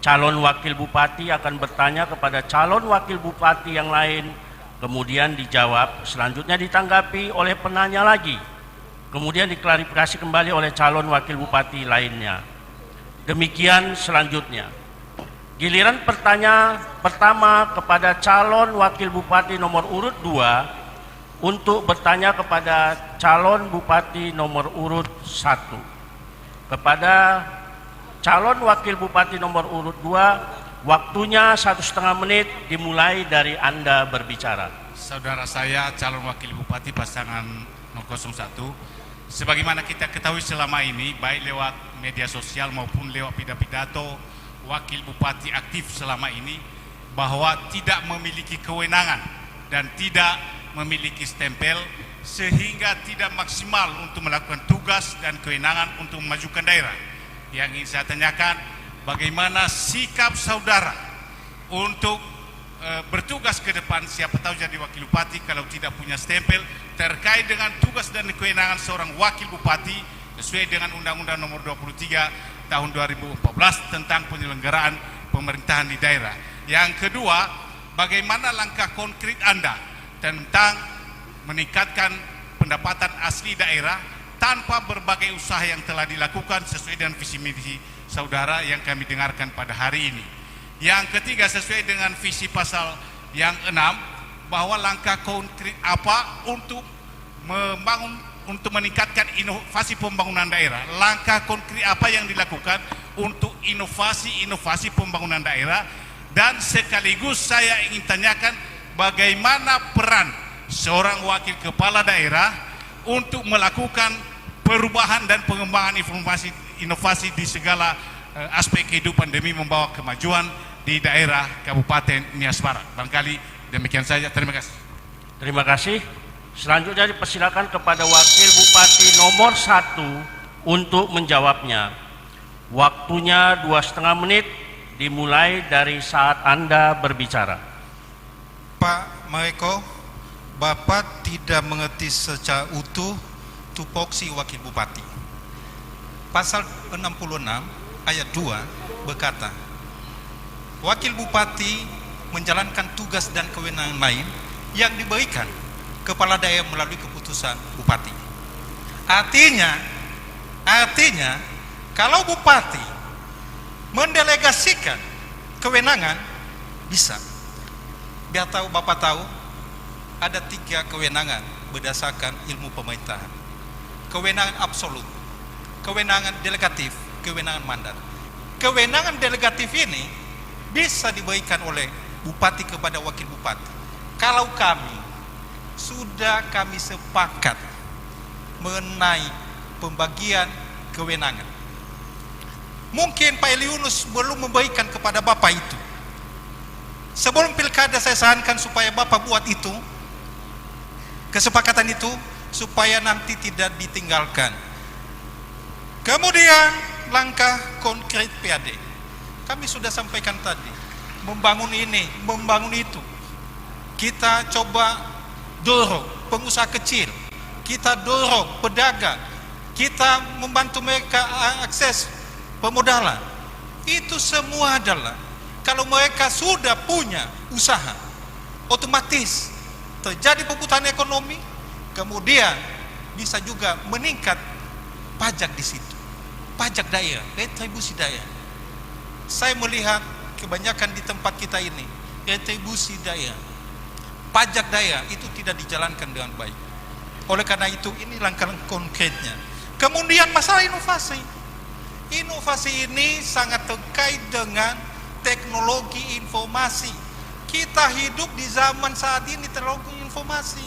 Calon wakil bupati akan bertanya kepada calon wakil bupati yang lain, kemudian dijawab, selanjutnya ditanggapi oleh penanya lagi, kemudian diklarifikasi kembali oleh calon wakil bupati lainnya. Demikian selanjutnya. Giliran pertama kepada calon wakil bupati nomor urut 2 untuk bertanya kepada calon bupati nomor urut 1. Kepada calon wakil bupati nomor urut 2, waktunya 1,5 menit dimulai dari Anda berbicara. Saudara saya, calon wakil bupati pasangan 01, sebagaimana kita ketahui selama ini, baik lewat media sosial maupun lewat pidato, wakil bupati aktif selama ini, bahwa tidak memiliki kewenangan dan tidak memiliki stempel, sehingga tidak maksimal untuk melakukan tugas dan kewenangan untuk memajukan daerah. Yang ingin saya tanyakan, bagaimana sikap saudara untuk bertugas ke depan, siapa tahu jadi wakil bupati kalau tidak punya stempel, terkait dengan tugas dan kewenangan seorang wakil bupati sesuai dengan Undang-Undang Nomor 23 Tahun 2014 tentang penyelenggaraan pemerintahan di daerah. Yang kedua, bagaimana langkah konkret Anda tentang meningkatkan pendapatan asli daerah tanpa berbagai usaha yang telah dilakukan sesuai dengan visi misi saudara yang kami dengarkan pada hari ini. Yang ketiga, sesuai dengan visi pasal yang 6, bahwa langkah konkret apa untuk meningkatkan inovasi pembangunan daerah. Langkah konkret apa yang dilakukan untuk inovasi pembangunan daerah. Dan sekaligus saya ingin tanyakan, bagaimana peran seorang wakil kepala daerah untuk melakukan perubahan dan pengembangan inovasi di segala aspek kehidupan demi membawa kemajuan di daerah Kabupaten Nias Barat. Barangkali demikian saja. Terima kasih. Terima kasih. Selanjutnya dipersilakan kepada wakil bupati nomor 1 untuk menjawabnya. Waktunya 2,5 menit dimulai dari saat Anda berbicara. Pak Maeko, Bapak tidak mengerti secara utuh tupoksi wakil bupati. Pasal 66 ayat 2 berkata, wakil bupati menjalankan tugas dan kewenangan lain yang diberikan kepala daerah melalui keputusan bupati. Artinya kalau bupati mendelegasikan kewenangan, bisa. Biar tahu Bapak tahu, ada 3 kewenangan berdasarkan ilmu pemerintahan. Kewenangan absolut, kewenangan delegatif, kewenangan mandat. Kewenangan delegatif ini bisa diberikan oleh bupati kepada wakil bupati. Kalau kami sepakat mengenai pembagian kewenangan, mungkin Pak Eliunus belum memberikan kepada Bapak itu. Sebelum pilkada saya sarankan supaya Bapak buat itu, kesepakatan itu, supaya nanti tidak ditinggalkan. Kemudian langkah konkret PAD, kami sudah sampaikan tadi, membangun ini, membangun itu. Kita coba dorong pengusaha kecil, kita dorong pedagang, kita membantu mereka akses pemodalan. Itu semua adalah kalau mereka sudah punya usaha, otomatis terjadi perputaran ekonomi, kemudian bisa juga meningkat pajak di situ, pajak daerah, retribusi daerah. Saya melihat kebanyakan di tempat kita ini retribusi daerah, pajak daerah itu tidak dijalankan dengan baik. Oleh karena itu ini langkah-langkah konkretnya. Kemudian masalah inovasi. Inovasi ini sangat terkait dengan teknologi informasi. Kita hidup di zaman saat ini teknologi informasi.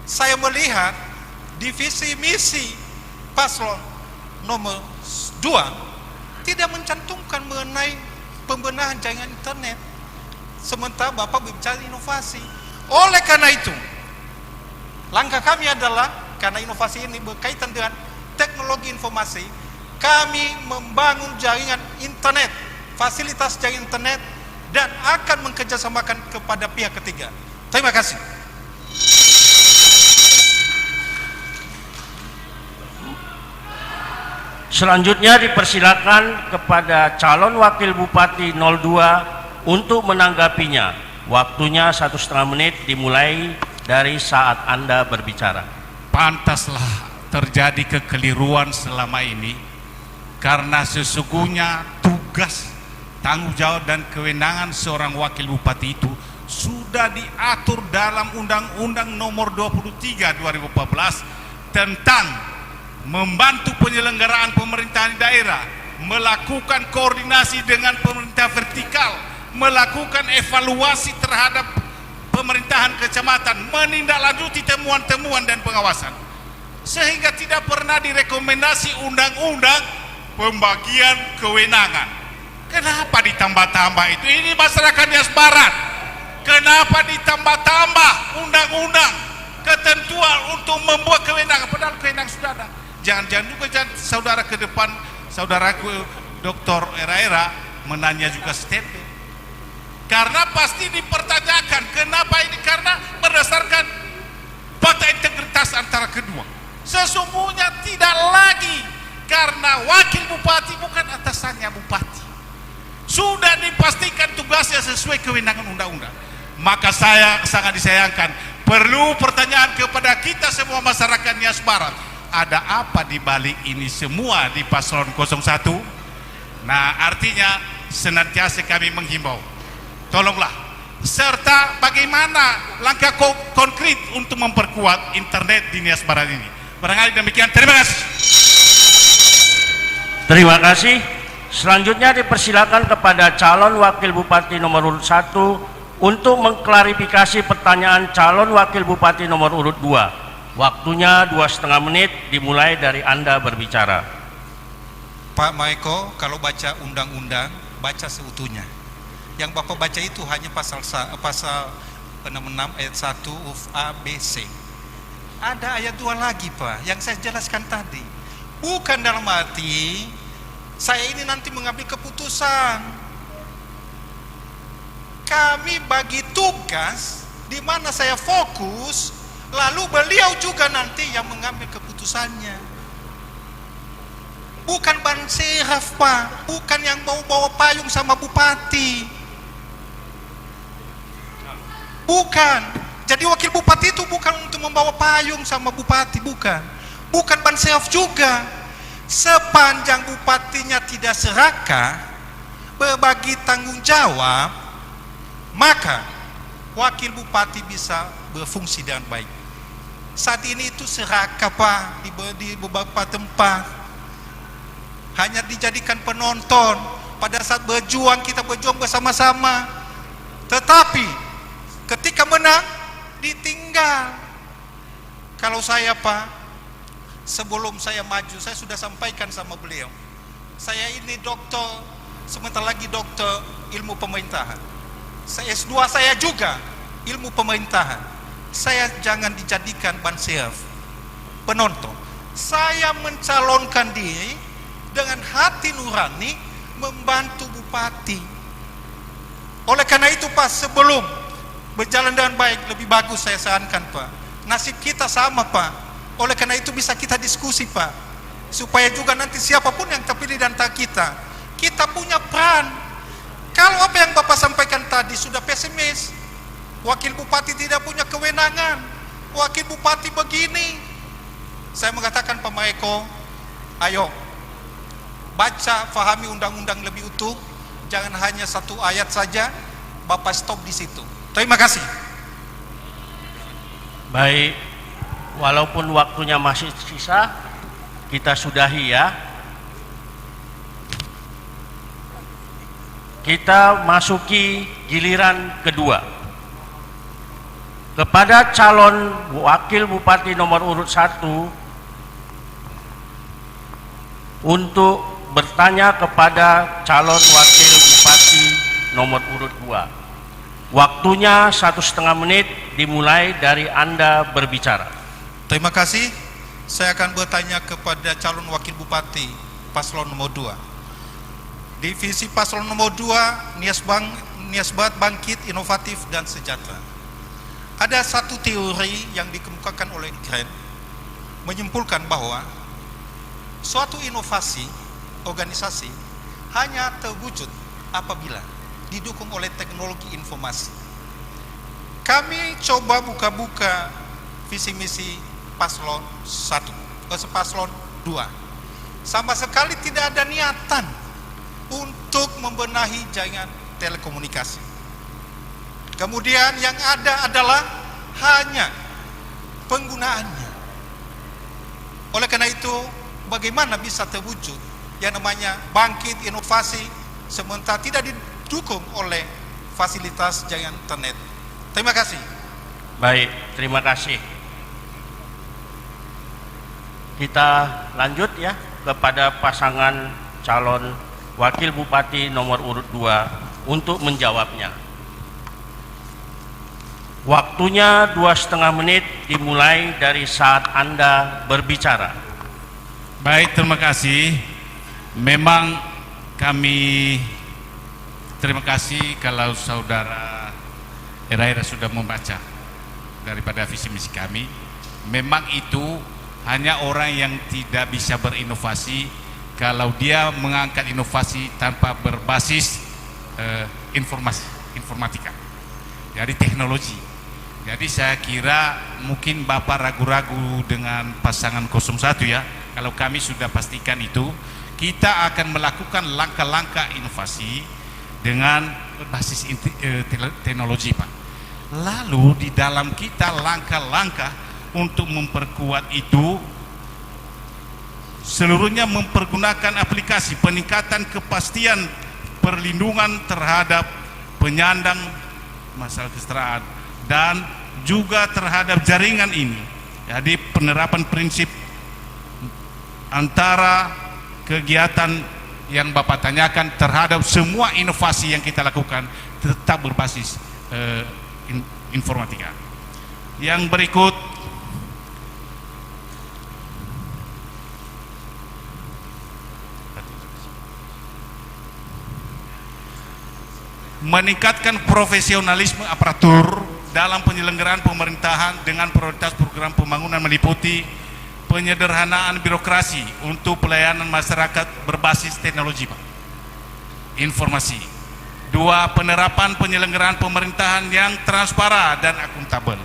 Saya melihat di visi misi paslon nomor 2 tidak mencantumkan mengenai pembenahan jaringan internet. Sementara Bapak berbicara inovasi. Oleh karena itu, langkah kami adalah, karena inovasi ini berkaitan dengan teknologi informasi, kami membangun jaringan internet, fasilitas jaringan internet, dan akan mengkerjasamakan kepada pihak ketiga. Terima kasih. Selanjutnya dipersilakan kepada calon wakil bupati 02 untuk menanggapinya. Waktunya 1,5 menit dimulai dari saat Anda berbicara. Pantaslah terjadi kekeliruan selama ini, karena sesungguhnya tugas, tanggung jawab dan kewenangan seorang wakil bupati itu sudah diatur dalam Undang-Undang Nomor 23 2014 tentang membantu penyelenggaraan pemerintahan daerah, melakukan koordinasi dengan pemerintah vertikal, melakukan evaluasi terhadap pemerintahan kecamatan, menindaklanjuti temuan-temuan dan pengawasan, sehingga tidak pernah direkomendasi undang-undang pembagian kewenangan. Kenapa ditambah-tambah itu? Ini masyarakat Nias Barat. Kenapa ditambah-tambah undang-undang ketentuan untuk membuat kewenangan, padahal kewenangan sudah ada. Jangan-jangan juga saudara ke depan, saudaraku Dr. Era menanya juga stempel. Karena pasti dipertanyakan, kenapa ini? Karena berdasarkan fakta integritas antara kedua. Sesungguhnya tidak lagi, karena wakil bupati bukan atasannya bupati. Sudah dipastikan tugasnya sesuai kewenangan undang-undang. Maka saya sangat disayangkan, perlu pertanyaan kepada kita semua masyarakat Nias Barat. Ada apa di balik ini semua di paslon 01? Nah, artinya senantiasa kami menghimbau, tolonglah, serta bagaimana langkah konkret untuk memperkuat internet di Nias Barat ini. Barangkali demikian, terima kasih. Terima kasih. Selanjutnya dipersilakan kepada calon wakil bupati nomor urut 1 untuk mengklarifikasi pertanyaan calon wakil bupati nomor urut 2. Waktunya 2,5 menit dimulai dari Anda berbicara. Pak Maeko, kalau baca undang-undang, baca seutuhnya. Yang Bapak baca itu hanya pasal 66 ayat 1 huruf A, B, C. Ada ayat 2 lagi Pak, yang saya jelaskan tadi. Bukan dalam arti saya ini nanti mengambil keputusan. Kami bagi tugas di mana saya fokus, lalu beliau juga nanti yang mengambil keputusannya. Bukan ban seraf Pak, bukan yang bawa payung sama bupati. Bukan. Jadi wakil bupati itu bukan untuk membawa payung sama bupati, bukan. Bukan ban seraf juga. Sepanjang bupatinya tidak serakah, berbagi tanggung jawab, maka wakil bupati bisa berfungsi dengan baik. Saat ini itu serakah Pak di beberapa tempat, hanya dijadikan penonton. Pada saat berjuang, kita berjuang bersama-sama, tetapi ketika menang ditinggal. Kalau saya Pak, sebelum saya maju, saya sudah sampaikan sama beliau, saya ini dokter, sebentar lagi dokter ilmu pemerintahan. Saya S2 saya juga ilmu pemerintahan. Saya jangan dijadikan ban seraf, penonton. Saya mencalonkan diri dengan hati nurani membantu bupati. Oleh karena itu Pak, sebelum berjalan dengan baik, lebih bagus saya sarankan Pak, nasib kita sama Pak. Oleh karena itu bisa kita diskusi Pak, supaya juga nanti siapapun yang terpilih dan antara kita punya peran. Kalau apa yang Bapak sampaikan tadi sudah pesimis, wakil bupati tidak punya kewenangan, wakil bupati begini, saya mengatakan Pak Maeko, ayo baca, fahami undang-undang lebih utuh, jangan hanya satu ayat saja, Bapak stop di situ. Terima kasih. Baik, walaupun waktunya masih sisa, kita sudahi ya. Kita masuki giliran kedua. Kepada calon wakil bupati nomor urut 1 untuk bertanya kepada calon wakil bupati nomor urut 2. Waktunya 1,5 menit dimulai dari Anda berbicara. Terima kasih. Saya akan bertanya kepada calon wakil bupati paslon nomor 2. Divisi paslon nomor 2, Nias Barat Bangkit, Inovatif dan Sejahtera. Ada satu teori yang dikemukakan oleh Grant menyimpulkan bahwa suatu inovasi organisasi hanya terwujud apabila didukung oleh teknologi informasi. Kami coba buka-buka visi misi paslon 2. Sama sekali tidak ada niatan untuk membenahi jaringan telekomunikasi. Kemudian yang ada adalah hanya penggunaannya. Oleh karena itu, bagaimana bisa terwujud yang namanya bangkit inovasi sementara tidak didukung oleh fasilitas jaringan internet? Terima kasih. Baik, terima kasih. Kita lanjut ya kepada pasangan calon wakil bupati nomor urut 2 untuk menjawabnya. Waktunya 2,5 menit dimulai dari saat Anda berbicara. Baik, terima kasih. Memang kami terima kasih kalau saudara Era sudah membaca daripada visi misi kami. Memang itu hanya orang yang tidak bisa berinovasi kalau dia mengangkat inovasi tanpa berbasis informatika, jadi teknologi. Jadi saya kira mungkin Bapak ragu-ragu dengan pasangan 01 ya. Kalau kami sudah pastikan itu, kita akan melakukan langkah-langkah inovasi dengan berbasis teknologi, Pak. Lalu di dalam kita langkah-langkah untuk memperkuat itu, seluruhnya mempergunakan aplikasi peningkatan kepastian perlindungan terhadap penyandang masalah kesetaraan dan juga terhadap jaringan ini. Jadi penerapan prinsip antara kegiatan yang Bapak tanyakan terhadap semua inovasi yang kita lakukan tetap berbasis informatika. Yang berikut, meningkatkan profesionalisme aparatur dalam penyelenggaraan pemerintahan dengan prioritas program pembangunan meliputi penyederhanaan birokrasi untuk pelayanan masyarakat berbasis teknologi, Pak. Informasi. 2, penerapan penyelenggaraan pemerintahan yang transparan dan akuntabel.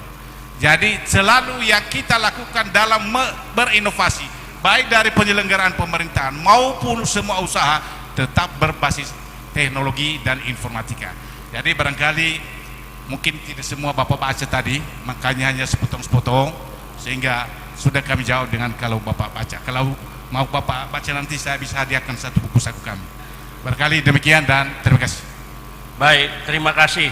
Jadi selalu yang kita lakukan dalam berinovasi, baik dari penyelenggaraan pemerintahan maupun semua usaha, tetap berbasis teknologi dan informatika. Jadi barangkali mungkin tidak semua Bapak baca tadi, makanya hanya sepotong-sepotong, sehingga sudah kami jawab dengan kalau Bapak baca. Kalau mau Bapak baca nanti saya bisa hadiahkan satu buku saku kami. Barangkali demikian dan terima kasih. Baik, terima kasih.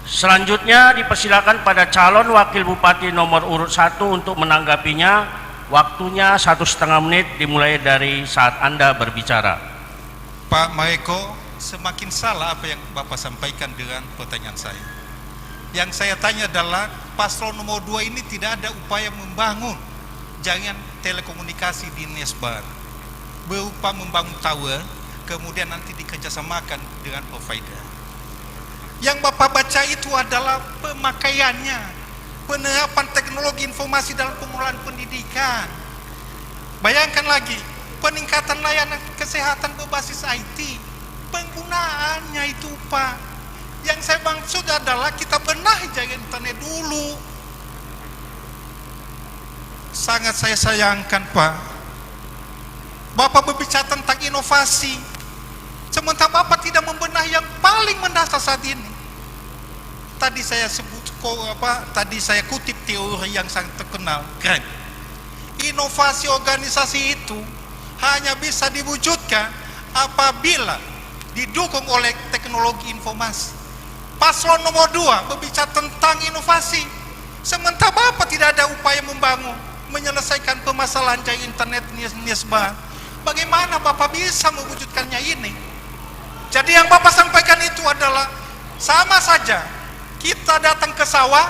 Selanjutnya dipersilakan pada calon wakil bupati nomor urut 1 untuk menanggapinya. Waktunya 1,5 menit dimulai dari saat Anda berbicara. Pak Maeko, semakin salah apa yang Bapak sampaikan dengan pertanyaan saya. Yang saya tanya adalah paslon nomor 2 ini tidak ada upaya membangun jaringan telekomunikasi di Nias Barat berupa membangun tower, kemudian nanti dikerjasamakan dengan provider. Yang Bapak baca itu adalah pemakaiannya, penerapan teknologi informasi dalam pengelolaan pendidikan. Bayangkan lagi, peningkatan layanan kesehatan berbasis IT, penggunaannya itu, Pak. Yang saya maksud adalah kita benahi jaringan internet dulu. Sangat saya sayangkan, Pak. Bapak berbicara tentang inovasi, sementara Bapak tidak membenahi yang paling mendasar saat ini. Tadi saya sebut tadi saya kutip teori yang sangat terkenal, Grant. Inovasi organisasi itu hanya bisa diwujudkan apabila didukung oleh teknologi informasi. Paslon nomor 2 berbicara tentang inovasi, sementara Bapak tidak ada upaya membangun, menyelesaikan permasalahan jaringan internet Nias Barat. Bagaimana Bapak bisa mewujudkannya ini? Jadi yang Bapak sampaikan itu adalah sama saja kita datang ke sawah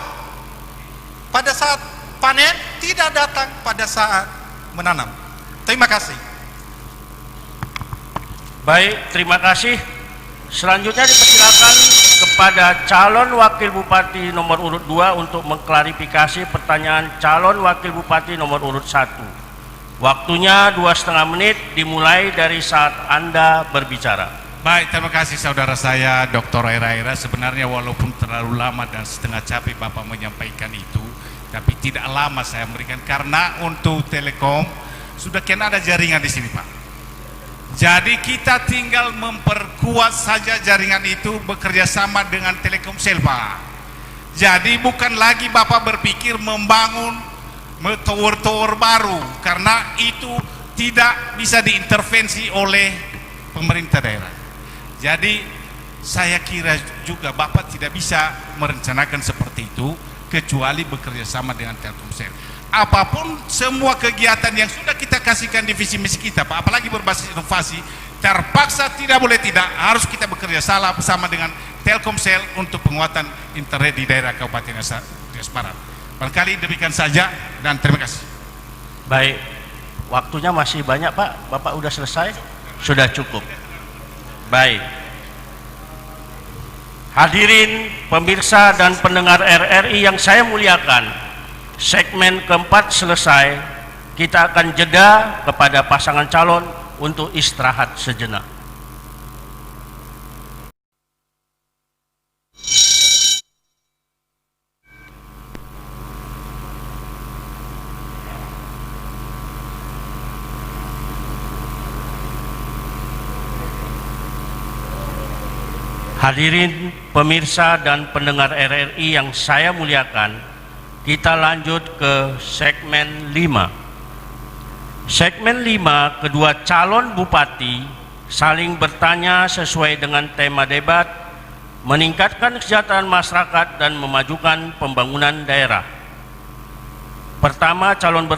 pada saat panen, tidak datang pada saat menanam. Terima kasih. Baik, terima kasih. Selanjutnya dipersilakan kepada calon wakil bupati nomor urut 2 untuk mengklarifikasi pertanyaan calon wakil bupati nomor urut 1. Waktunya 2,5 menit dimulai dari saat Anda berbicara. Baik, terima kasih saudara saya Dr. Aira. Sebenarnya walaupun terlalu lama dan setengah capek Bapak menyampaikan itu, tapi tidak lama saya memberikan karena untuk Telekom sudah kena ada jaringan di sini Pak. Jadi kita tinggal memperkuat saja jaringan itu bekerja sama dengan Telkomsel Pak. Jadi bukan lagi Bapak berpikir membangun tower-tower baru karena itu tidak bisa diintervensi oleh pemerintah daerah. Jadi saya kira juga Bapak tidak bisa merencanakan seperti itu kecuali bekerja sama dengan Telkomsel. Apapun semua kegiatan yang sudah kita kasihkan di visi misi kita Pak, apalagi berbasis inovasi, terpaksa tidak boleh tidak harus kita bekerja sama bersama dengan Telkomsel untuk penguatan internet di daerah Kabupaten Nias Barat. Barangkali demikian saja dan terima kasih. Baik, waktunya masih banyak Pak. Bapak udah selesai? Sudah cukup. Baik. Hadirin pemirsa dan pendengar RRI yang saya muliakan, segmen keempat selesai. Kita akan jeda kepada pasangan calon untuk istirahat sejenak. Hadirin pemirsa dan pendengar RRI yang saya muliakan, kita lanjut ke segmen 5. Segmen 5, kedua calon bupati saling bertanya sesuai dengan tema debat, meningkatkan kesejahteraan masyarakat dan memajukan pembangunan daerah. Pertama, calon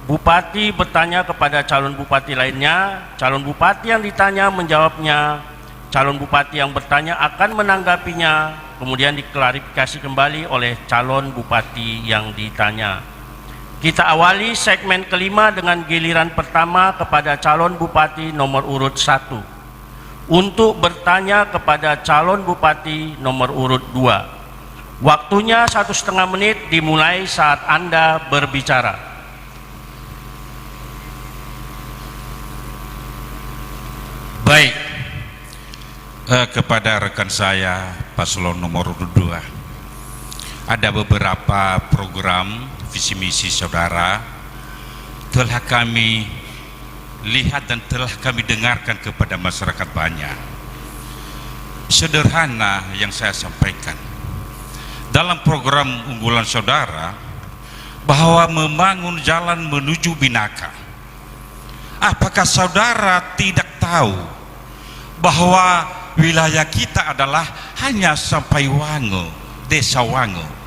bupati bertanya kepada calon bupati lainnya, calon bupati yang ditanya menjawabnya, calon bupati yang bertanya akan menanggapinya, kemudian diklarifikasi kembali oleh calon bupati yang ditanya. Kita awali segmen kelima dengan giliran pertama kepada calon bupati nomor urut 1 untuk bertanya kepada calon bupati nomor urut 2. Waktunya 1,5 menit dimulai saat Anda berbicara. Baik, kepada rekan saya paslon nomor 2, ada beberapa program visi misi saudara telah kami lihat dan telah kami dengarkan kepada masyarakat banyak. Sederhana yang saya sampaikan dalam program unggulan saudara bahwa membangun jalan menuju Binaka. Apakah saudara tidak tahu bahwa wilayah kita adalah hanya sampai Wango, desa Wango?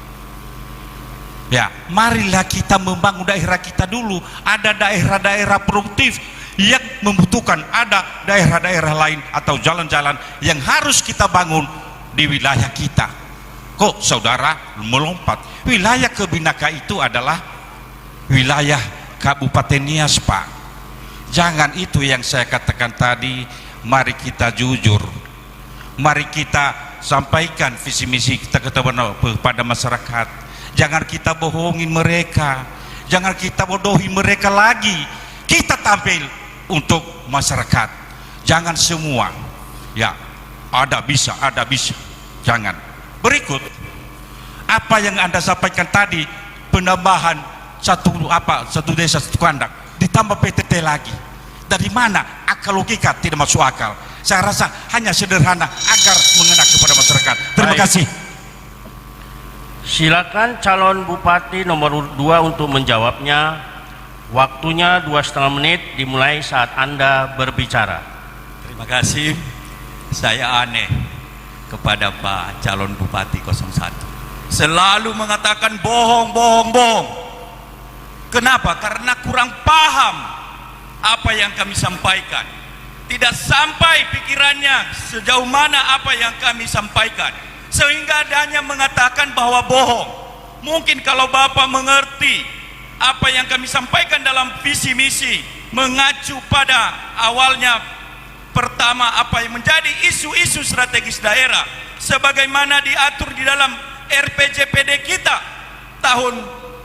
Ya, marilah kita membangun daerah kita dulu. Ada daerah-daerah produktif yang membutuhkan, ada daerah-daerah lain atau jalan-jalan yang harus kita bangun di wilayah kita. Kok saudara melompat? Wilayah ke Binaka itu adalah wilayah Kabupaten Nias Pak. Jangan itu yang saya katakan tadi. Mari kita jujur, mari kita sampaikan visi misi kita kepada masyarakat. Jangan kita bohongin mereka, jangan kita bodohi mereka lagi. Kita tampil untuk masyarakat. Jangan semua ya ada bisa, jangan. Berikut apa yang Anda sampaikan tadi, penambahan satu desa satu kandak ditambah PTT lagi. Dari mana akal logika tidak masuk akal? Saya rasa hanya sederhana agar mengena kepada masyarakat. Terima kasih. Silakan calon bupati nomor 2 untuk menjawabnya. Waktunya 2,5 menit dimulai saat Anda berbicara. Terima kasih. Saya aneh kepada Pak calon bupati 01. Selalu mengatakan bohong. Kenapa? Karena kurang paham apa yang kami sampaikan. Tidak sampai pikirannya sejauh mana apa yang kami sampaikan, sehingga dia hanya mengatakan bahwa bohong. Mungkin kalau Bapak mengerti apa yang kami sampaikan dalam visi misi, mengacu pada awalnya pertama apa yang menjadi isu-isu strategis daerah sebagaimana diatur di dalam RPJPD kita tahun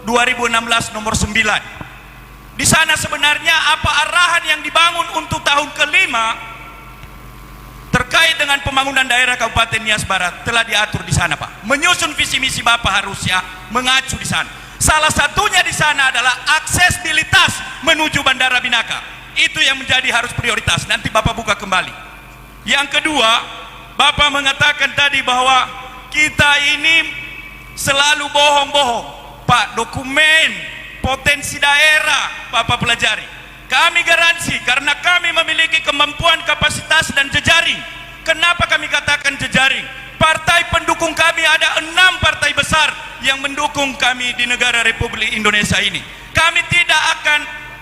2016 nomor 9. Di sana sebenarnya apa arahan yang dibangun untuk tahun kelima terkait dengan pembangunan daerah Kabupaten Nias Barat telah diatur di sana, Pak. Menyusun visi misi Bapak harusnya mengacu di sana. Salah satunya di sana adalah aksesibilitas menuju Bandara Binaka. Itu yang menjadi harus prioritas. Nanti Bapak buka kembali. Yang kedua, Bapak mengatakan tadi bahwa kita ini selalu bohong-bohong. Pak, dokumen potensi daerah Bapak pelajari. Kami garansi karena kami memiliki kemampuan, kapasitas dan jejaring. Kenapa kami katakan jejaring? Partai pendukung kami ada 6 partai besar yang mendukung kami di negara Republik Indonesia ini. Kami tidak akan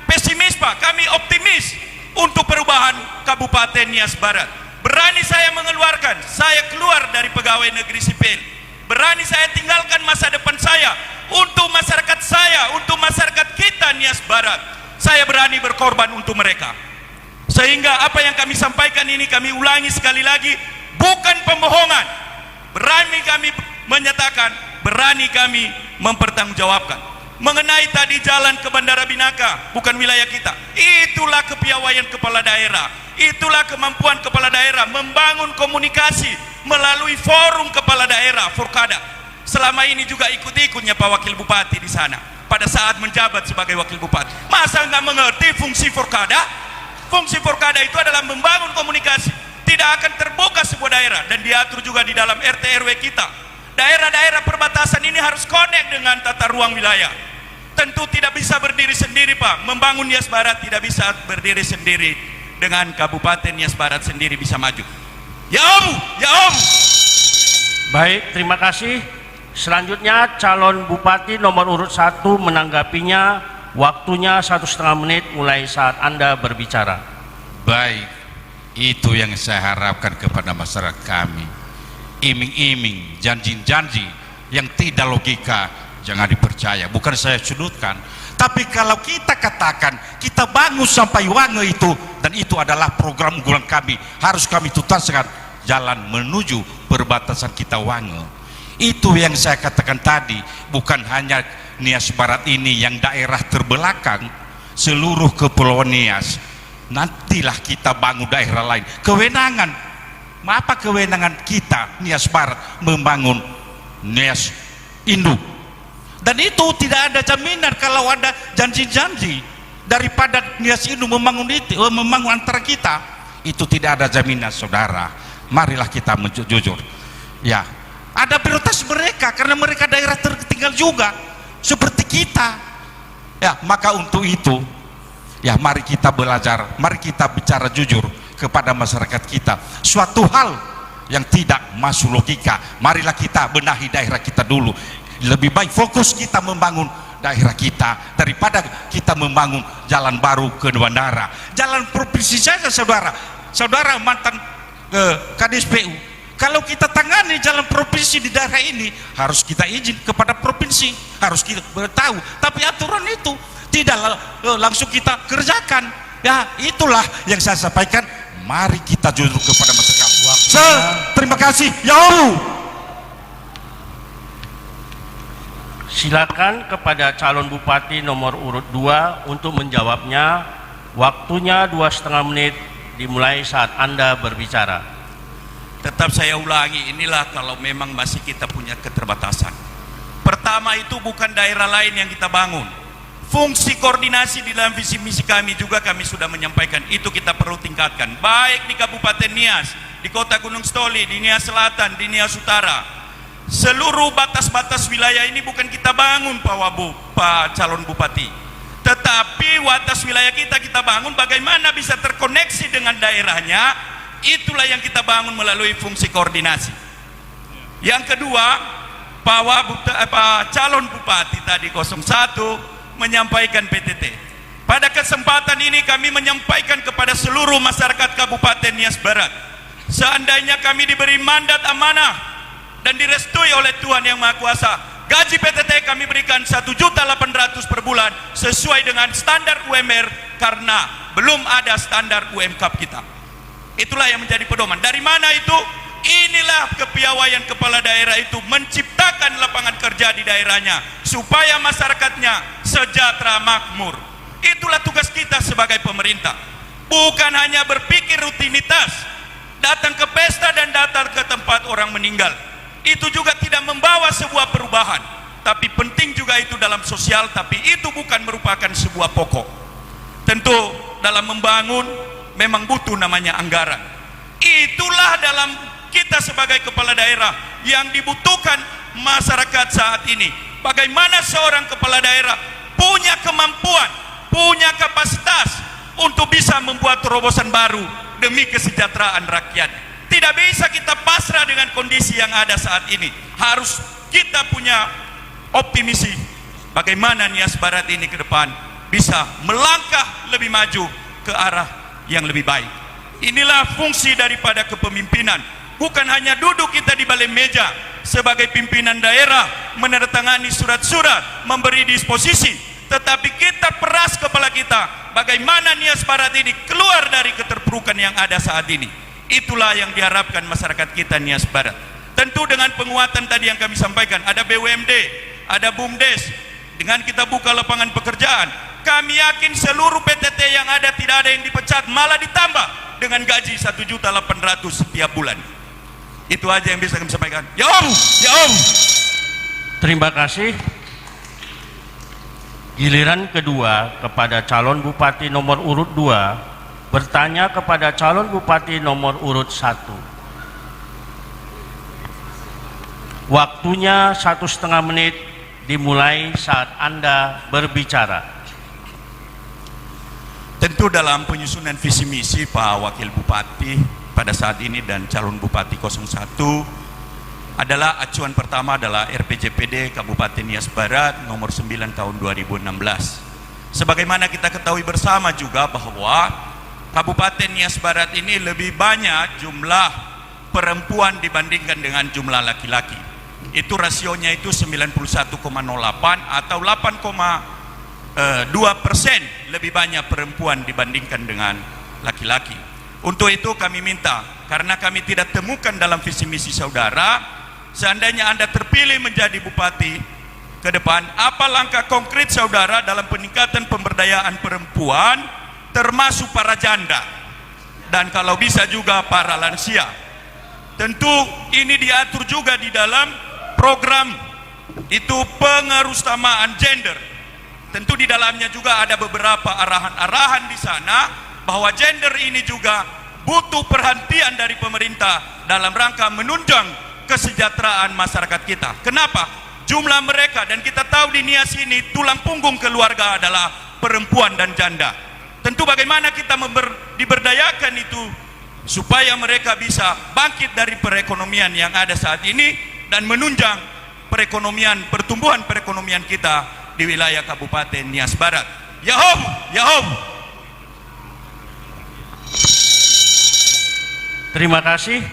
pesimis, Pak. Kami optimis untuk perubahan Kabupaten Nias Barat. Berani saya mengeluarkan, saya keluar dari pegawai negeri sipil. Berani saya tinggalkan masa depan saya untuk masyarakat saya, untuk masyarakat kita Nias Barat. Saya berani berkorban untuk mereka. Sehingga apa yang kami sampaikan ini kami ulangi sekali lagi, bukan pembohongan. Berani kami menyatakan, berani kami mempertanggungjawabkan. Mengenai tadi jalan ke Bandara Binaka, bukan wilayah kita. Itulah kepiawaian kepala daerah. Itulah kemampuan kepala daerah membangun komunikasi melalui forum kepala daerah, Forkada. Selama ini juga ikut-ikutnya Pak Wakil Bupati di sana pada saat menjabat sebagai Wakil Bupati. Masa nggak mengerti fungsi Forkada? Fungsi Forkada itu adalah membangun komunikasi. Tidak akan terbuka sebuah daerah dan diatur juga di dalam RT RW kita. Daerah-daerah perbatasan ini harus connect dengan tata ruang wilayah. Tentu tidak bisa berdiri sendiri, Pak. Membangun Nias Barat tidak bisa berdiri sendiri dengan Kabupaten Nias Barat sendiri bisa maju. Ya Om, ya Om. Baik, terima kasih. Selanjutnya calon bupati nomor urut 1 menanggapinya. Waktunya 1,5 menit mulai saat Anda berbicara. Baik, itu yang saya harapkan kepada masyarakat kami. Iming-iming, janji-janji yang tidak logika jangan dipercaya. Bukan saya sudutkan, tapi kalau kita katakan kita bangun sampai Wange itu, dan itu adalah program unggulan kami, harus kami tuntaskan jalan menuju perbatasan kita Wange. Itu yang saya katakan tadi. Bukan hanya Nias Barat ini yang daerah terbelakang, seluruh kepulauan Nias. Nantilah kita bangun daerah lain. Kewenangan, apa kewenangan kita Nias Barat membangun Nias Induk? Dan itu tidak ada jaminan kalau ada janji-janji daripada Nias Induk membangun itu, membangun antara kita. Itu tidak ada jaminan, saudara. Marilah kita jujur. Ya, ada prioritas mereka karena mereka daerah tertinggal juga seperti kita. Ya, maka untuk itu ya mari kita belajar, mari kita bicara jujur kepada masyarakat kita. Suatu hal yang tidak masuk logika, marilah kita benahi daerah kita dulu. Lebih baik fokus kita membangun daerah kita daripada kita membangun jalan baru ke bandara. Jalan provinsi saja, saudara mantan Kadis PU. Kalau kita tangani jalan provinsi di daerah ini, harus kita izin kepada provinsi, harus kita tahu. Tapi aturan itu tidak langsung kita kerjakan. Ya, itulah yang saya sampaikan. Mari kita jujur kepada masyarakat. Terima kasih. Ya Allah. Silakan kepada calon bupati nomor urut 2 untuk menjawabnya. Waktunya 2,5 menit dimulai saat Anda berbicara. Tetap saya ulangi, inilah kalau memang masih kita punya keterbatasan. Pertama itu bukan daerah lain yang kita bangun. Fungsi koordinasi di dalam visi misi kami juga kami sudah menyampaikan, itu kita perlu tingkatkan. Baik di Kabupaten Nias, di Kota Gunung Stoli, di Nias Selatan, di Nias Utara. Seluruh batas-batas wilayah ini bukan kita bangun Pak calon bupati. Tetapi batas wilayah kita bangun bagaimana bisa terkoneksi dengan daerahnya. Itulah yang kita bangun melalui fungsi koordinasi. Yang kedua, Pak calon bupati tadi 01 menyampaikan PTT. Pada kesempatan ini kami menyampaikan kepada seluruh masyarakat Kabupaten Nias Barat, seandainya kami diberi mandat amanah dan direstui oleh Tuhan Yang Maha Kuasa, gaji PTT kami berikan 1.800.000 per bulan sesuai dengan standar UMR, karena belum ada standar UMKAP kita. Itulah yang menjadi pedoman. Dari mana itu? Inilah kepiawaian kepala daerah itu menciptakan lapangan kerja di daerahnya supaya masyarakatnya sejahtera makmur. Itulah tugas kita sebagai pemerintah. Bukan hanya berpikir rutinitas, datang ke pesta dan datang ke tempat orang meninggal. Itu juga tidak membawa sebuah perubahan. Tapi penting juga itu dalam sosial, tapi itu bukan merupakan sebuah pokok. Tentu dalam membangun memang butuh namanya anggaran. Itulah dalam kita sebagai kepala daerah yang dibutuhkan masyarakat saat ini. Bagaimana seorang kepala daerah punya kemampuan, punya kapasitas untuk bisa membuat terobosan baru demi kesejahteraan rakyat. Tidak bisa kita pasrah dengan kondisi yang ada saat ini. Harus kita punya optimisi bagaimana Nias Barat ini ke depan bisa melangkah lebih maju ke arah yang lebih baik. Inilah fungsi daripada kepemimpinan. Bukan hanya duduk kita di balik meja sebagai pimpinan daerah menandatangani surat-surat, memberi disposisi, tetapi kita peras kepala kita bagaimana Nias Barat ini keluar dari keterpurukan yang ada saat ini. Itulah yang diharapkan masyarakat kita Nias Barat. Tentu dengan penguatan tadi yang kami sampaikan, ada BUMD, ada BUMDes, dengan kita buka lapangan pekerjaan, kami yakin seluruh PTT yang ada tidak ada yang dipecat, malah ditambah dengan gaji 1.800.000 setiap bulan. Itu aja yang bisa kami sampaikan. Ya Om, ya Om. Terima kasih. Giliran kedua kepada calon bupati nomor urut 2 bertanya kepada calon bupati nomor urut 1. Waktunya 1,5 menit dimulai saat Anda berbicara. Tentu dalam penyusunan visi misi Pak Wakil Bupati pada saat ini dan calon Bupati 01 adalah acuan pertama adalah RPJPD Kabupaten Nias Barat nomor 9 tahun 2016. Sebagaimana kita ketahui bersama juga bahwa Kabupaten Nias Barat ini lebih banyak jumlah perempuan dibandingkan dengan jumlah laki-laki. Itu rasionya itu 91,08 atau 8,2% lebih banyak perempuan dibandingkan dengan laki-laki. Untuk itu kami minta, karena kami tidak temukan dalam visi misi saudara, seandainya Anda terpilih menjadi bupati ke depan, apa langkah konkret saudara dalam peningkatan pemberdayaan perempuan, termasuk para janda, dan kalau bisa juga para lansia. Tentu ini diatur juga di dalam program itu pengerusamaan gender. Tentu di dalamnya juga ada beberapa arahan-arahan di sana bahwa gender ini juga butuh perhatian dari pemerintah dalam rangka menunjang kesejahteraan masyarakat kita. Kenapa? Jumlah mereka, dan kita tahu di Nias ini tulang punggung keluarga adalah perempuan dan janda. Tentu bagaimana kita diberdayakan itu supaya mereka bisa bangkit dari perekonomian yang ada saat ini dan menunjang perekonomian, pertumbuhan perekonomian kita di wilayah Kabupaten Nias Barat. Ya Om, ya Om. Terima kasih.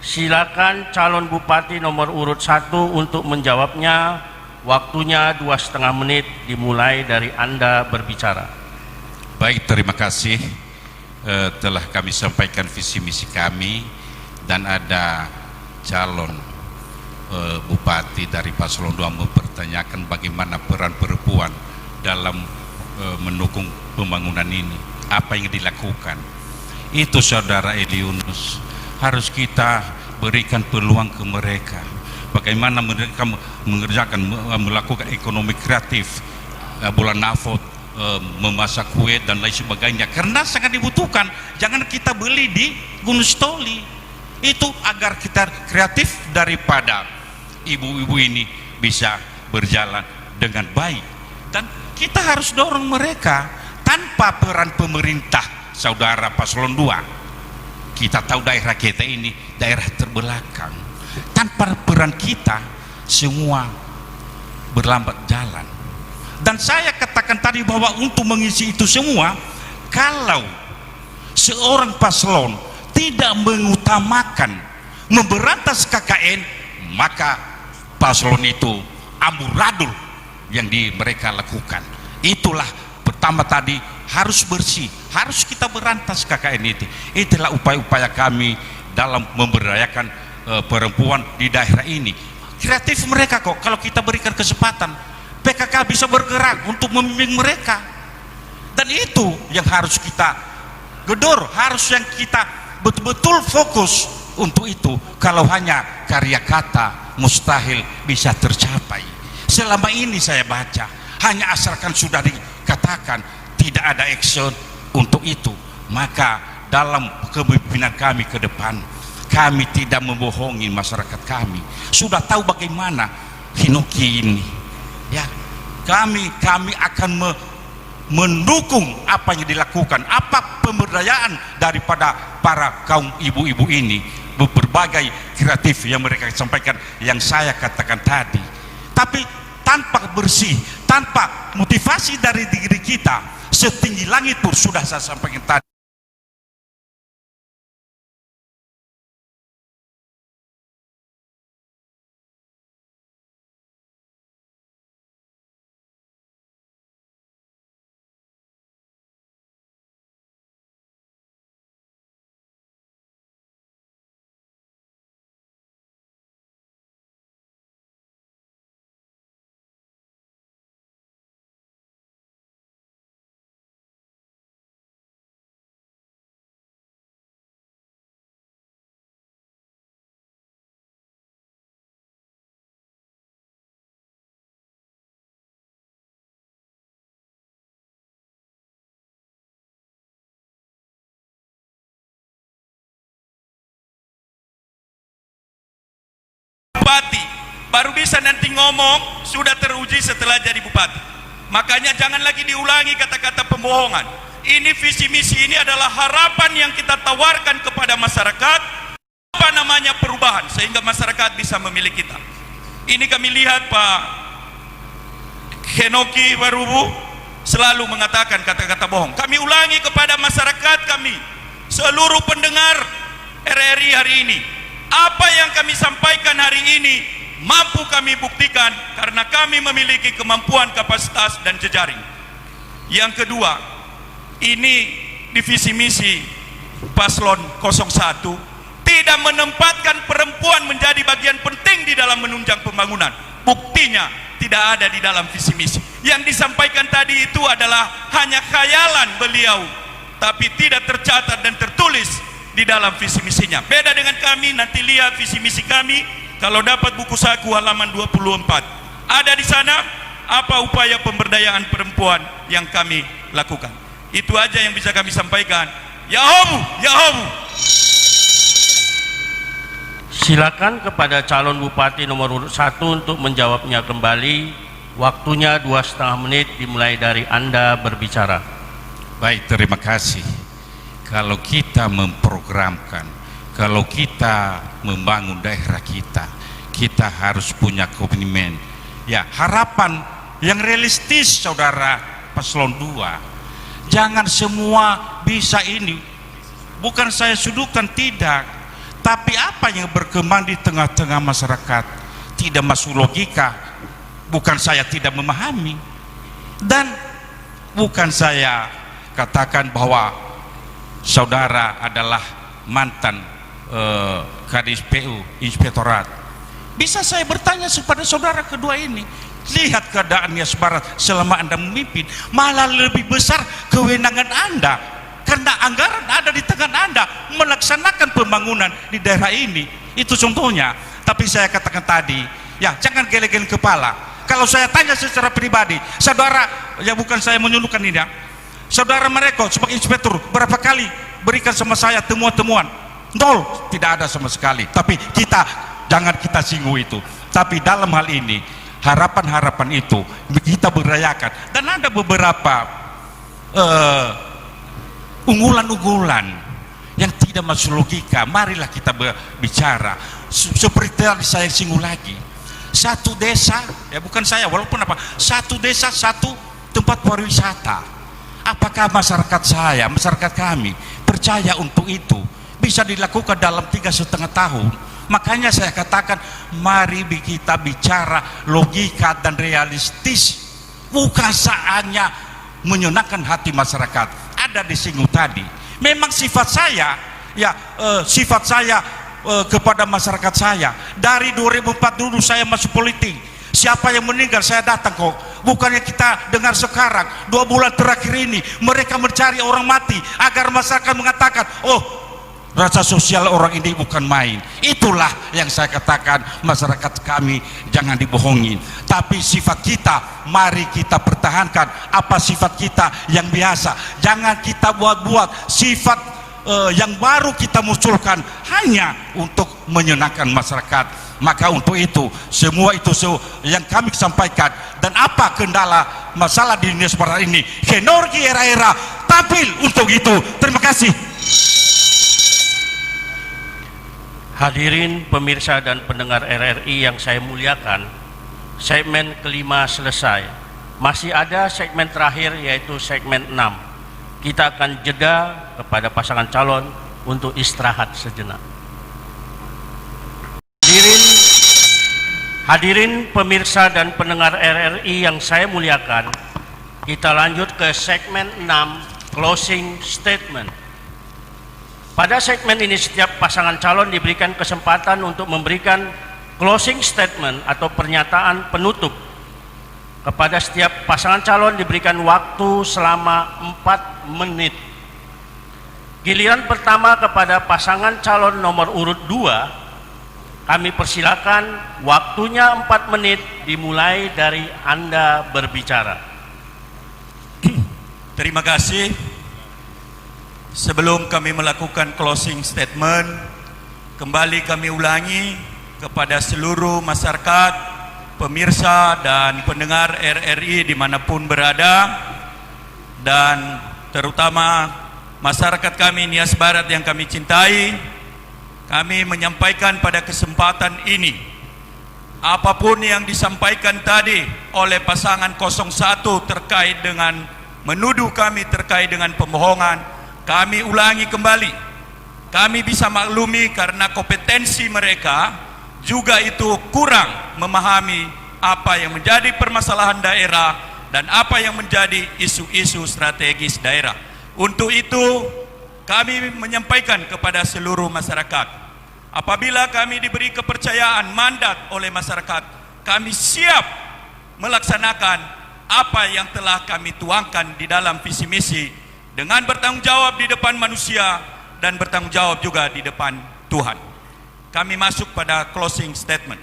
Silakan calon bupati nomor urut 1 untuk menjawabnya. Waktunya 2,5 menit dimulai dari Anda berbicara. Baik, terima kasih. Telah kami sampaikan visi misi kami, dan ada calon bupati dari paslon 2 mempertanyakan bagaimana peran perempuan dalam mendukung pembangunan ini. Apa yang dilakukan? Itu saudara Eli Yunus, harus kita berikan peluang ke mereka. Bagaimana mereka melakukan ekonomi kreatif, bulan nafot, memasak kue dan lain sebagainya, karena sangat dibutuhkan. Jangan kita beli di Gunung Stoli. Itu agar kita kreatif daripada ibu-ibu ini bisa berjalan dengan baik. Dan kita harus dorong mereka. Tanpa peran pemerintah, saudara paslon 2, kita tahu daerah kita ini daerah terbelakang. Tanpa peran kita, semua berlambat jalan. Dan saya katakan tadi bahwa untuk mengisi itu semua, kalau seorang paslon tidak mengutamakan memberantas KKN, maka paslon itu amburadul yang mereka lakukan. Itulah pertama tadi, harus bersih, harus kita berantas KKN itu. Itulah upaya-upaya kami dalam memberdayakan perempuan di daerah ini. Kreatif mereka kok, kalau kita berikan kesempatan, PKK bisa bergerak untuk membimbing mereka. Dan itu yang harus kita gedor, harus yang kita betul-betul fokus untuk itu. Kalau hanya karya kata, mustahil bisa tercapai. Selama ini saya baca, hanya asalkan sudah dikatakan, tidak ada action untuk itu. Maka dalam kepemimpinan kami ke depan, kami tidak membohongi masyarakat kami. Sudah tahu bagaimana Hinoki ini, ya, kami akan mendukung apa yang dilakukan, apa pemberdayaan daripada para kaum ibu-ibu ini, berbagai kreatif yang mereka sampaikan, yang saya katakan tadi. Tapi tanpa bersih, tanpa motivasi dari diri kita, setinggi langit pun sudah saya sampaikan tadi. Bupati baru bisa nanti ngomong sudah teruji setelah jadi bupati. Makanya jangan lagi diulangi kata-kata pembohongan. Ini visi misi ini adalah harapan yang kita tawarkan kepada masyarakat, apa namanya perubahan, sehingga masyarakat bisa memilih kita. Ini kami lihat Pak Henoki Warubu selalu mengatakan kata-kata bohong. Kami ulangi kepada masyarakat kami, seluruh pendengar RRI hari ini, apa yang kami sampaikan hari ini mampu kami buktikan karena kami memiliki kemampuan, kapasitas, dan jejaring. Yang kedua, ini di visi misi paslon 01 tidak menempatkan perempuan menjadi bagian penting di dalam menunjang pembangunan. Buktinya tidak ada di dalam visi misi. Yang disampaikan tadi itu adalah hanya khayalan beliau, tapi tidak tercatat dan tertulis di dalam visi misinya. Beda dengan kami, nanti lihat visi misi kami kalau dapat buku saku halaman 24. Ada di sana apa upaya pemberdayaan perempuan yang kami lakukan. Itu aja yang bisa kami sampaikan. Ya hobu, ya hobu. Silakan kepada calon bupati nomor urut 1 untuk menjawabnya kembali. Waktunya 2,5 menit dimulai dari Anda berbicara. Baik, terima kasih. Kalau kita memprogramkan, kalau kita membangun daerah kita, kita harus punya komitmen. Ya, harapan yang realistis, saudara paslon 2. Jangan semua bisa ini. Bukan saya suduhkan, tidak. Tapi apa yang berkembang di tengah-tengah masyarakat tidak masuk logika. Bukan saya tidak memahami. Dan bukan saya katakan bahwa saudara adalah mantan Kadis PU Inspektorat. Bisa saya bertanya kepada saudara kedua ini, lihat keadaan Nias Barat selama Anda memimpin, malah lebih besar kewenangan Anda karena anggaran ada di tangan Anda melaksanakan pembangunan di daerah ini. Itu contohnya. Tapi saya katakan tadi, ya jangan geleng-geleng kepala. Kalau saya tanya secara pribadi, saudara, ya bukan saya menyuruhkan ini ya, saudara mereka sebagai inspektur berapa kali berikan sama saya temuan-temuan? Nol, tidak ada sama sekali. Tapi jangan kita singgung itu. Tapi dalam hal ini harapan-harapan itu kita berdayakan. Dan ada beberapa unggulan-unggulan yang tidak masuk logika. Marilah kita bicara. Seperti tadi saya singgung lagi, satu desa, ya bukan saya, walaupun apa, satu desa, satu tempat pariwisata. Apakah masyarakat kami percaya untuk itu? Bisa dilakukan dalam 3,5 tahun. Makanya saya katakan, mari kita bicara logika dan realistis, bukan saatnya menyenangkan hati masyarakat. Ada disinggung tadi, memang sifat saya, kepada masyarakat saya dari 2004 dulu saya masuk politik. Siapa yang meninggal saya datang kok. Bukannya kita dengar sekarang 2 bulan terakhir ini mereka mencari orang mati agar masyarakat mengatakan, oh, rasa sosial orang ini bukan main. Itulah yang saya katakan, masyarakat kami jangan dibohongi. Tapi sifat kita, mari kita pertahankan apa sifat kita yang biasa. Jangan kita buat-buat sifat yang baru kita munculkan hanya untuk menyenangkan masyarakat. Maka untuk itu, semua itu yang kami sampaikan. Dan apa kendala masalah di Nias Barat ini, Henorgi era-era tampil untuk itu. Terima kasih. Hadirin pemirsa dan pendengar RRI yang saya muliakan, segmen kelima selesai. Masih ada segmen terakhir, yaitu segmen 6. Kita akan jeda kepada pasangan calon untuk istirahat sejenak. Hadirin pemirsa dan pendengar RRI yang saya muliakan, kita lanjut ke segmen 6, closing statement. Pada segmen ini setiap pasangan calon diberikan kesempatan untuk memberikan closing statement atau pernyataan penutup. Kepada setiap pasangan calon diberikan waktu selama 4 menit. Giliran pertama kepada pasangan calon nomor urut 2, kami persilakan, waktunya 4 menit dimulai dari Anda berbicara. Terima kasih. Sebelum kami melakukan closing statement, kembali kami ulangi kepada seluruh masyarakat, pemirsa dan pendengar RRI dimanapun berada, dan terutama masyarakat kami Nias Barat yang kami cintai, kami menyampaikan pada kesempatan ini, apapun yang disampaikan tadi oleh pasangan 01 terkait dengan menuduh kami terkait dengan pembohongan, kami ulangi kembali. Kami bisa maklumi karena kompetensi mereka juga itu kurang memahami apa yang menjadi permasalahan daerah dan apa yang menjadi isu-isu strategis daerah. Untuk itu, kami menyampaikan kepada seluruh masyarakat, apabila kami diberi kepercayaan mandat oleh masyarakat, kami siap melaksanakan apa yang telah kami tuangkan di dalam visi misi dengan bertanggung jawab di depan manusia dan bertanggung jawab juga di depan Tuhan. Kami masuk pada closing statement.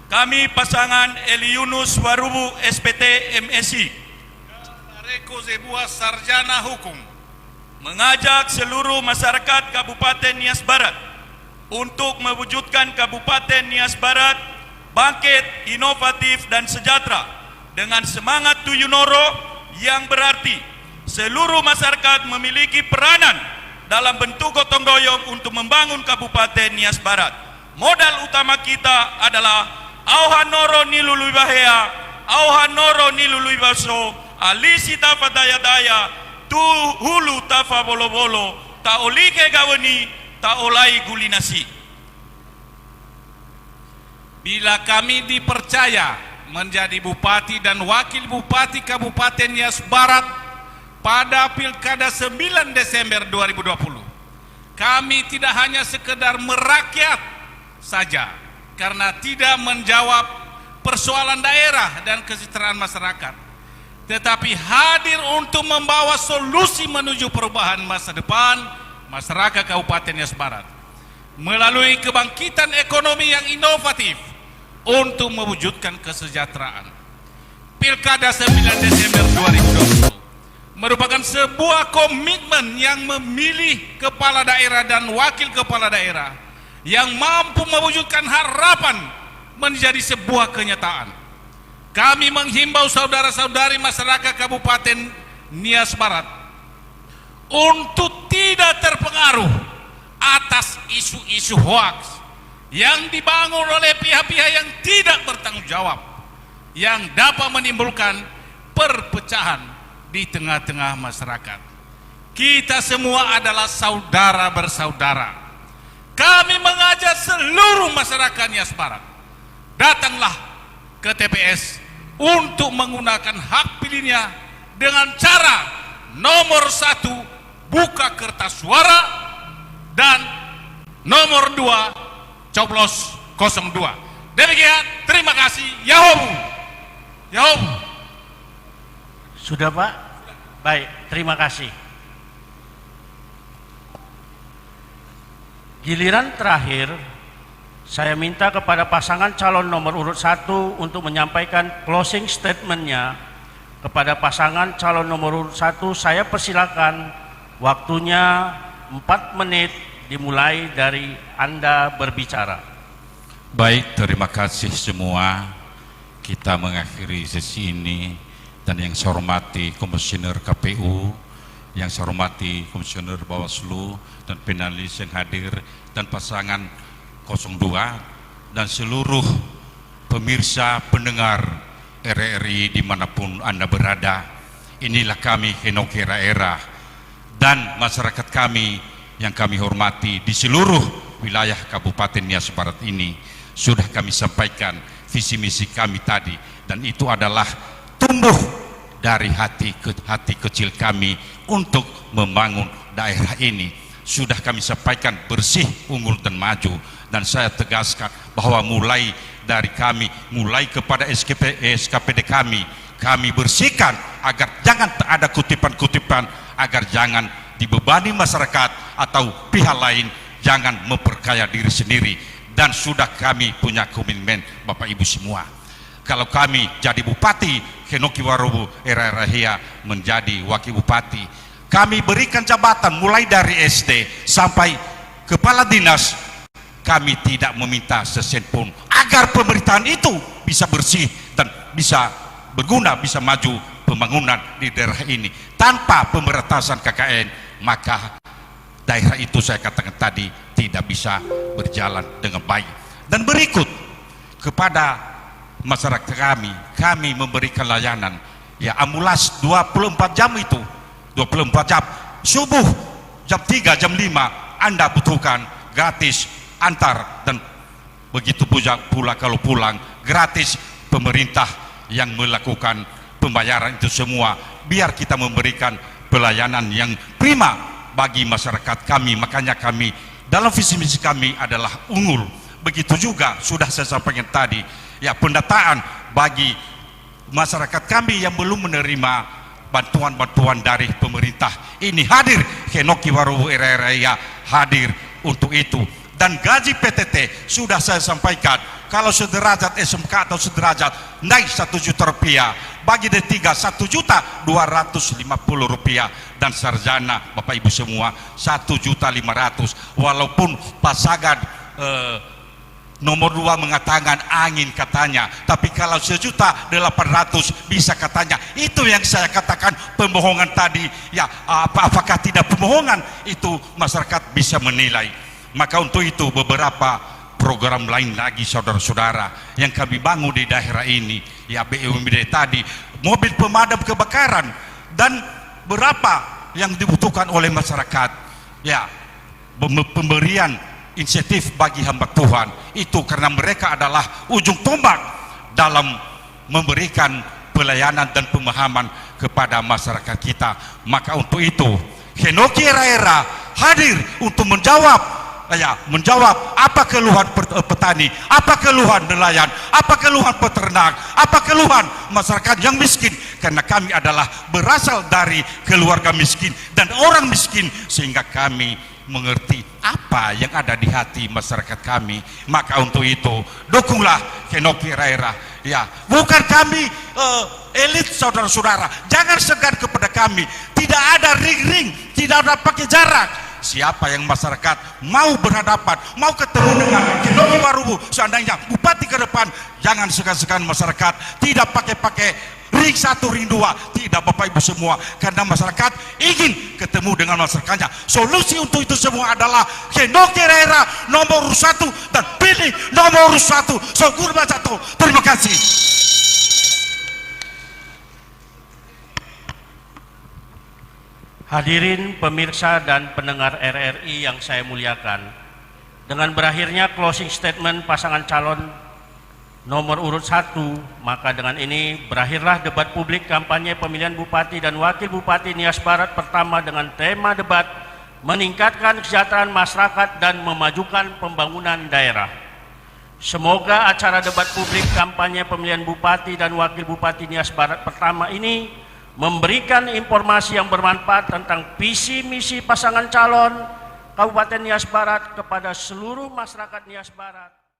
Kami pasangan Eli Yunus Warubu SPT MSI Reko sebuah sarjana hukum mengajak seluruh masyarakat Kabupaten Nias Barat untuk mewujudkan Kabupaten Nias Barat bangkit, inovatif dan sejahtera dengan semangat Tuyunoro yang berarti seluruh masyarakat memiliki peranan dalam bentuk gotong royong untuk membangun Kabupaten Nias Barat. Modal utama kita adalah auhan noro nilului bahea, auhan noro nilului baso, alisi tafa daya-daya, tu hulu tafa bolo-bolo, ta olike gawani, ta olai gulinasi. Bila kami dipercaya menjadi bupati dan wakil bupati Kabupaten Nias Barat pada Pilkada 9 Desember 2020, kami tidak hanya sekedar merakyat saja karena tidak menjawab persoalan daerah dan kesejahteraan masyarakat, tetapi hadir untuk membawa solusi menuju perubahan masa depan masyarakat Kabupaten Nias Barat melalui kebangkitan ekonomi yang inovatif untuk mewujudkan kesejahteraan. Pilkada 9 Desember 2020 merupakan sebuah komitmen yang memilih kepala daerah dan wakil kepala daerah yang mampu mewujudkan harapan menjadi sebuah kenyataan. Kami menghimbau saudara-saudari masyarakat Kabupaten Nias Barat untuk tidak terpengaruh atas isu-isu hoaks yang dibangun oleh pihak-pihak yang tidak bertanggung jawab, yang dapat menimbulkan perpecahan di tengah-tengah masyarakat. Kita semua adalah saudara bersaudara. Kami mengajak seluruh masyarakat Nias Barat, datanglah ke TPS untuk menggunakan hak pilihnya dengan cara nomor 1 buka kertas suara dan nomor 2 coblos 02. Demikian, terima kasih. Yahoo. Yahoo. Sudah Pak? Baik, terima kasih. Giliran terakhir, saya minta kepada pasangan calon nomor urut 1 untuk menyampaikan closing statement-nya. Kepada pasangan calon nomor urut 1, saya persilakan, waktunya 4 menit dimulai dari Anda berbicara. Baik, terima kasih semua. Kita mengakhiri sesi ini, dan yang saya hormati Komisioner KPU, yang saya hormati Komisioner Bawaslu dan panelis yang hadir, dan pasangan 02, dan seluruh pemirsa pendengar RRI dimanapun Anda berada. Inilah kami Henoki Raera dan masyarakat kami yang kami hormati di seluruh wilayah Kabupaten Nias Barat ini. Sudah kami sampaikan visi misi kami tadi, dan itu adalah tumbuh dari hati kecil kami untuk membangun daerah ini. Sudah kami sampaikan bersih, unggul dan maju, dan saya tegaskan bahwa mulai dari kami, mulai kepada SKPD kami bersihkan agar jangan ada kutipan-kutipan, agar jangan dibebani masyarakat atau pihak lain, jangan memperkaya diri sendiri. Dan sudah kami punya komitmen Bapak Ibu semua, kalau kami jadi bupati Henoki Warubu Erahia menjadi wakil bupati, kami berikan jabatan mulai dari SD sampai kepala dinas. Kami tidak meminta sesen pun, agar pemerintahan itu bisa bersih dan bisa berguna, bisa maju pembangunan di daerah ini. Tanpa pemberantasan KKN, maka daerah itu saya katakan tadi tidak bisa berjalan dengan baik. Dan berikut, kepada masyarakat kami memberikan layanan, ya, ambulans 24 jam itu, 24 jam, subuh jam 3, jam 5 Anda butuhkan, gratis antar, dan begitu pula kalau pulang gratis. Pemerintah yang melakukan pembayaran itu semua, biar kita memberikan pelayanan yang prima bagi masyarakat kami. Makanya kami dalam visi misi kami adalah unggul. Begitu juga sudah saya sampaikan tadi, ya, pendataan bagi masyarakat kami yang belum menerima bantuan-bantuan dari pemerintah. Ini hadir Henoki Warubu Erahia hadir untuk itu. Dan gaji PTT sudah saya sampaikan, kalau sederajat SMK atau sederajat naik 1 juta rupiah, bagi D3 1.250.000 rupiah, dan sarjana Bapak Ibu semua 1.500.000. Walaupun pasangan nomor 2 mengatakan angin katanya, tapi kalau 1.800.000 bisa katanya. Itu yang saya katakan pembohongan tadi, ya. Apakah tidak pembohongan, itu masyarakat bisa menilai. Maka untuk itu beberapa program lain lagi saudara-saudara yang kami bangun di daerah ini, ya, BUMD tadi, mobil pemadam kebakaran, dan berapa yang dibutuhkan oleh masyarakat, ya, pemberian insentif bagi hamba Tuhan itu, karena mereka adalah ujung tombak dalam memberikan pelayanan dan pemahaman kepada masyarakat kita. Maka untuk itu Henoki Raera hadir untuk menjawab apa keluhan petani, apa keluhan nelayan, apa keluhan peternak, apa keluhan masyarakat yang miskin, karena kami adalah berasal dari keluarga miskin dan orang miskin, sehingga kami mengerti apa yang ada di hati masyarakat kami. Maka untuk itu dukunglah Henoki Raera, ya. Bukan kami elit saudara-saudara, jangan segan kepada kami. Tidak ada ring-ring, tidak ada pakai jarak. Siapa yang masyarakat mau berhadapan, mau ketemu dengan Henoki Warubu seandainya bupati ke depan, jangan segan-segan masyarakat, tidak pakai ring 1, ring 2, tidak Bapak Ibu semua, karena masyarakat ingin ketemu dengan masyarakatnya. Solusi untuk itu semua adalah Henoki Raera nomor 1, dan pilih ini nomor 1 Syukur Bacato. Terima kasih. Hadirin pemirsa dan pendengar RRI yang saya muliakan, dengan berakhirnya closing statement pasangan calon nomor urut 1, maka dengan ini berakhirlah debat publik kampanye pemilihan Bupati dan Wakil Bupati Nias Barat pertama dengan tema debat meningkatkan kesejahteraan masyarakat dan memajukan pembangunan daerah. Semoga acara debat publik kampanye pemilihan Bupati dan Wakil Bupati Nias Barat pertama ini memberikan informasi yang bermanfaat tentang visi misi pasangan calon Kabupaten Nias Barat kepada seluruh masyarakat Nias Barat.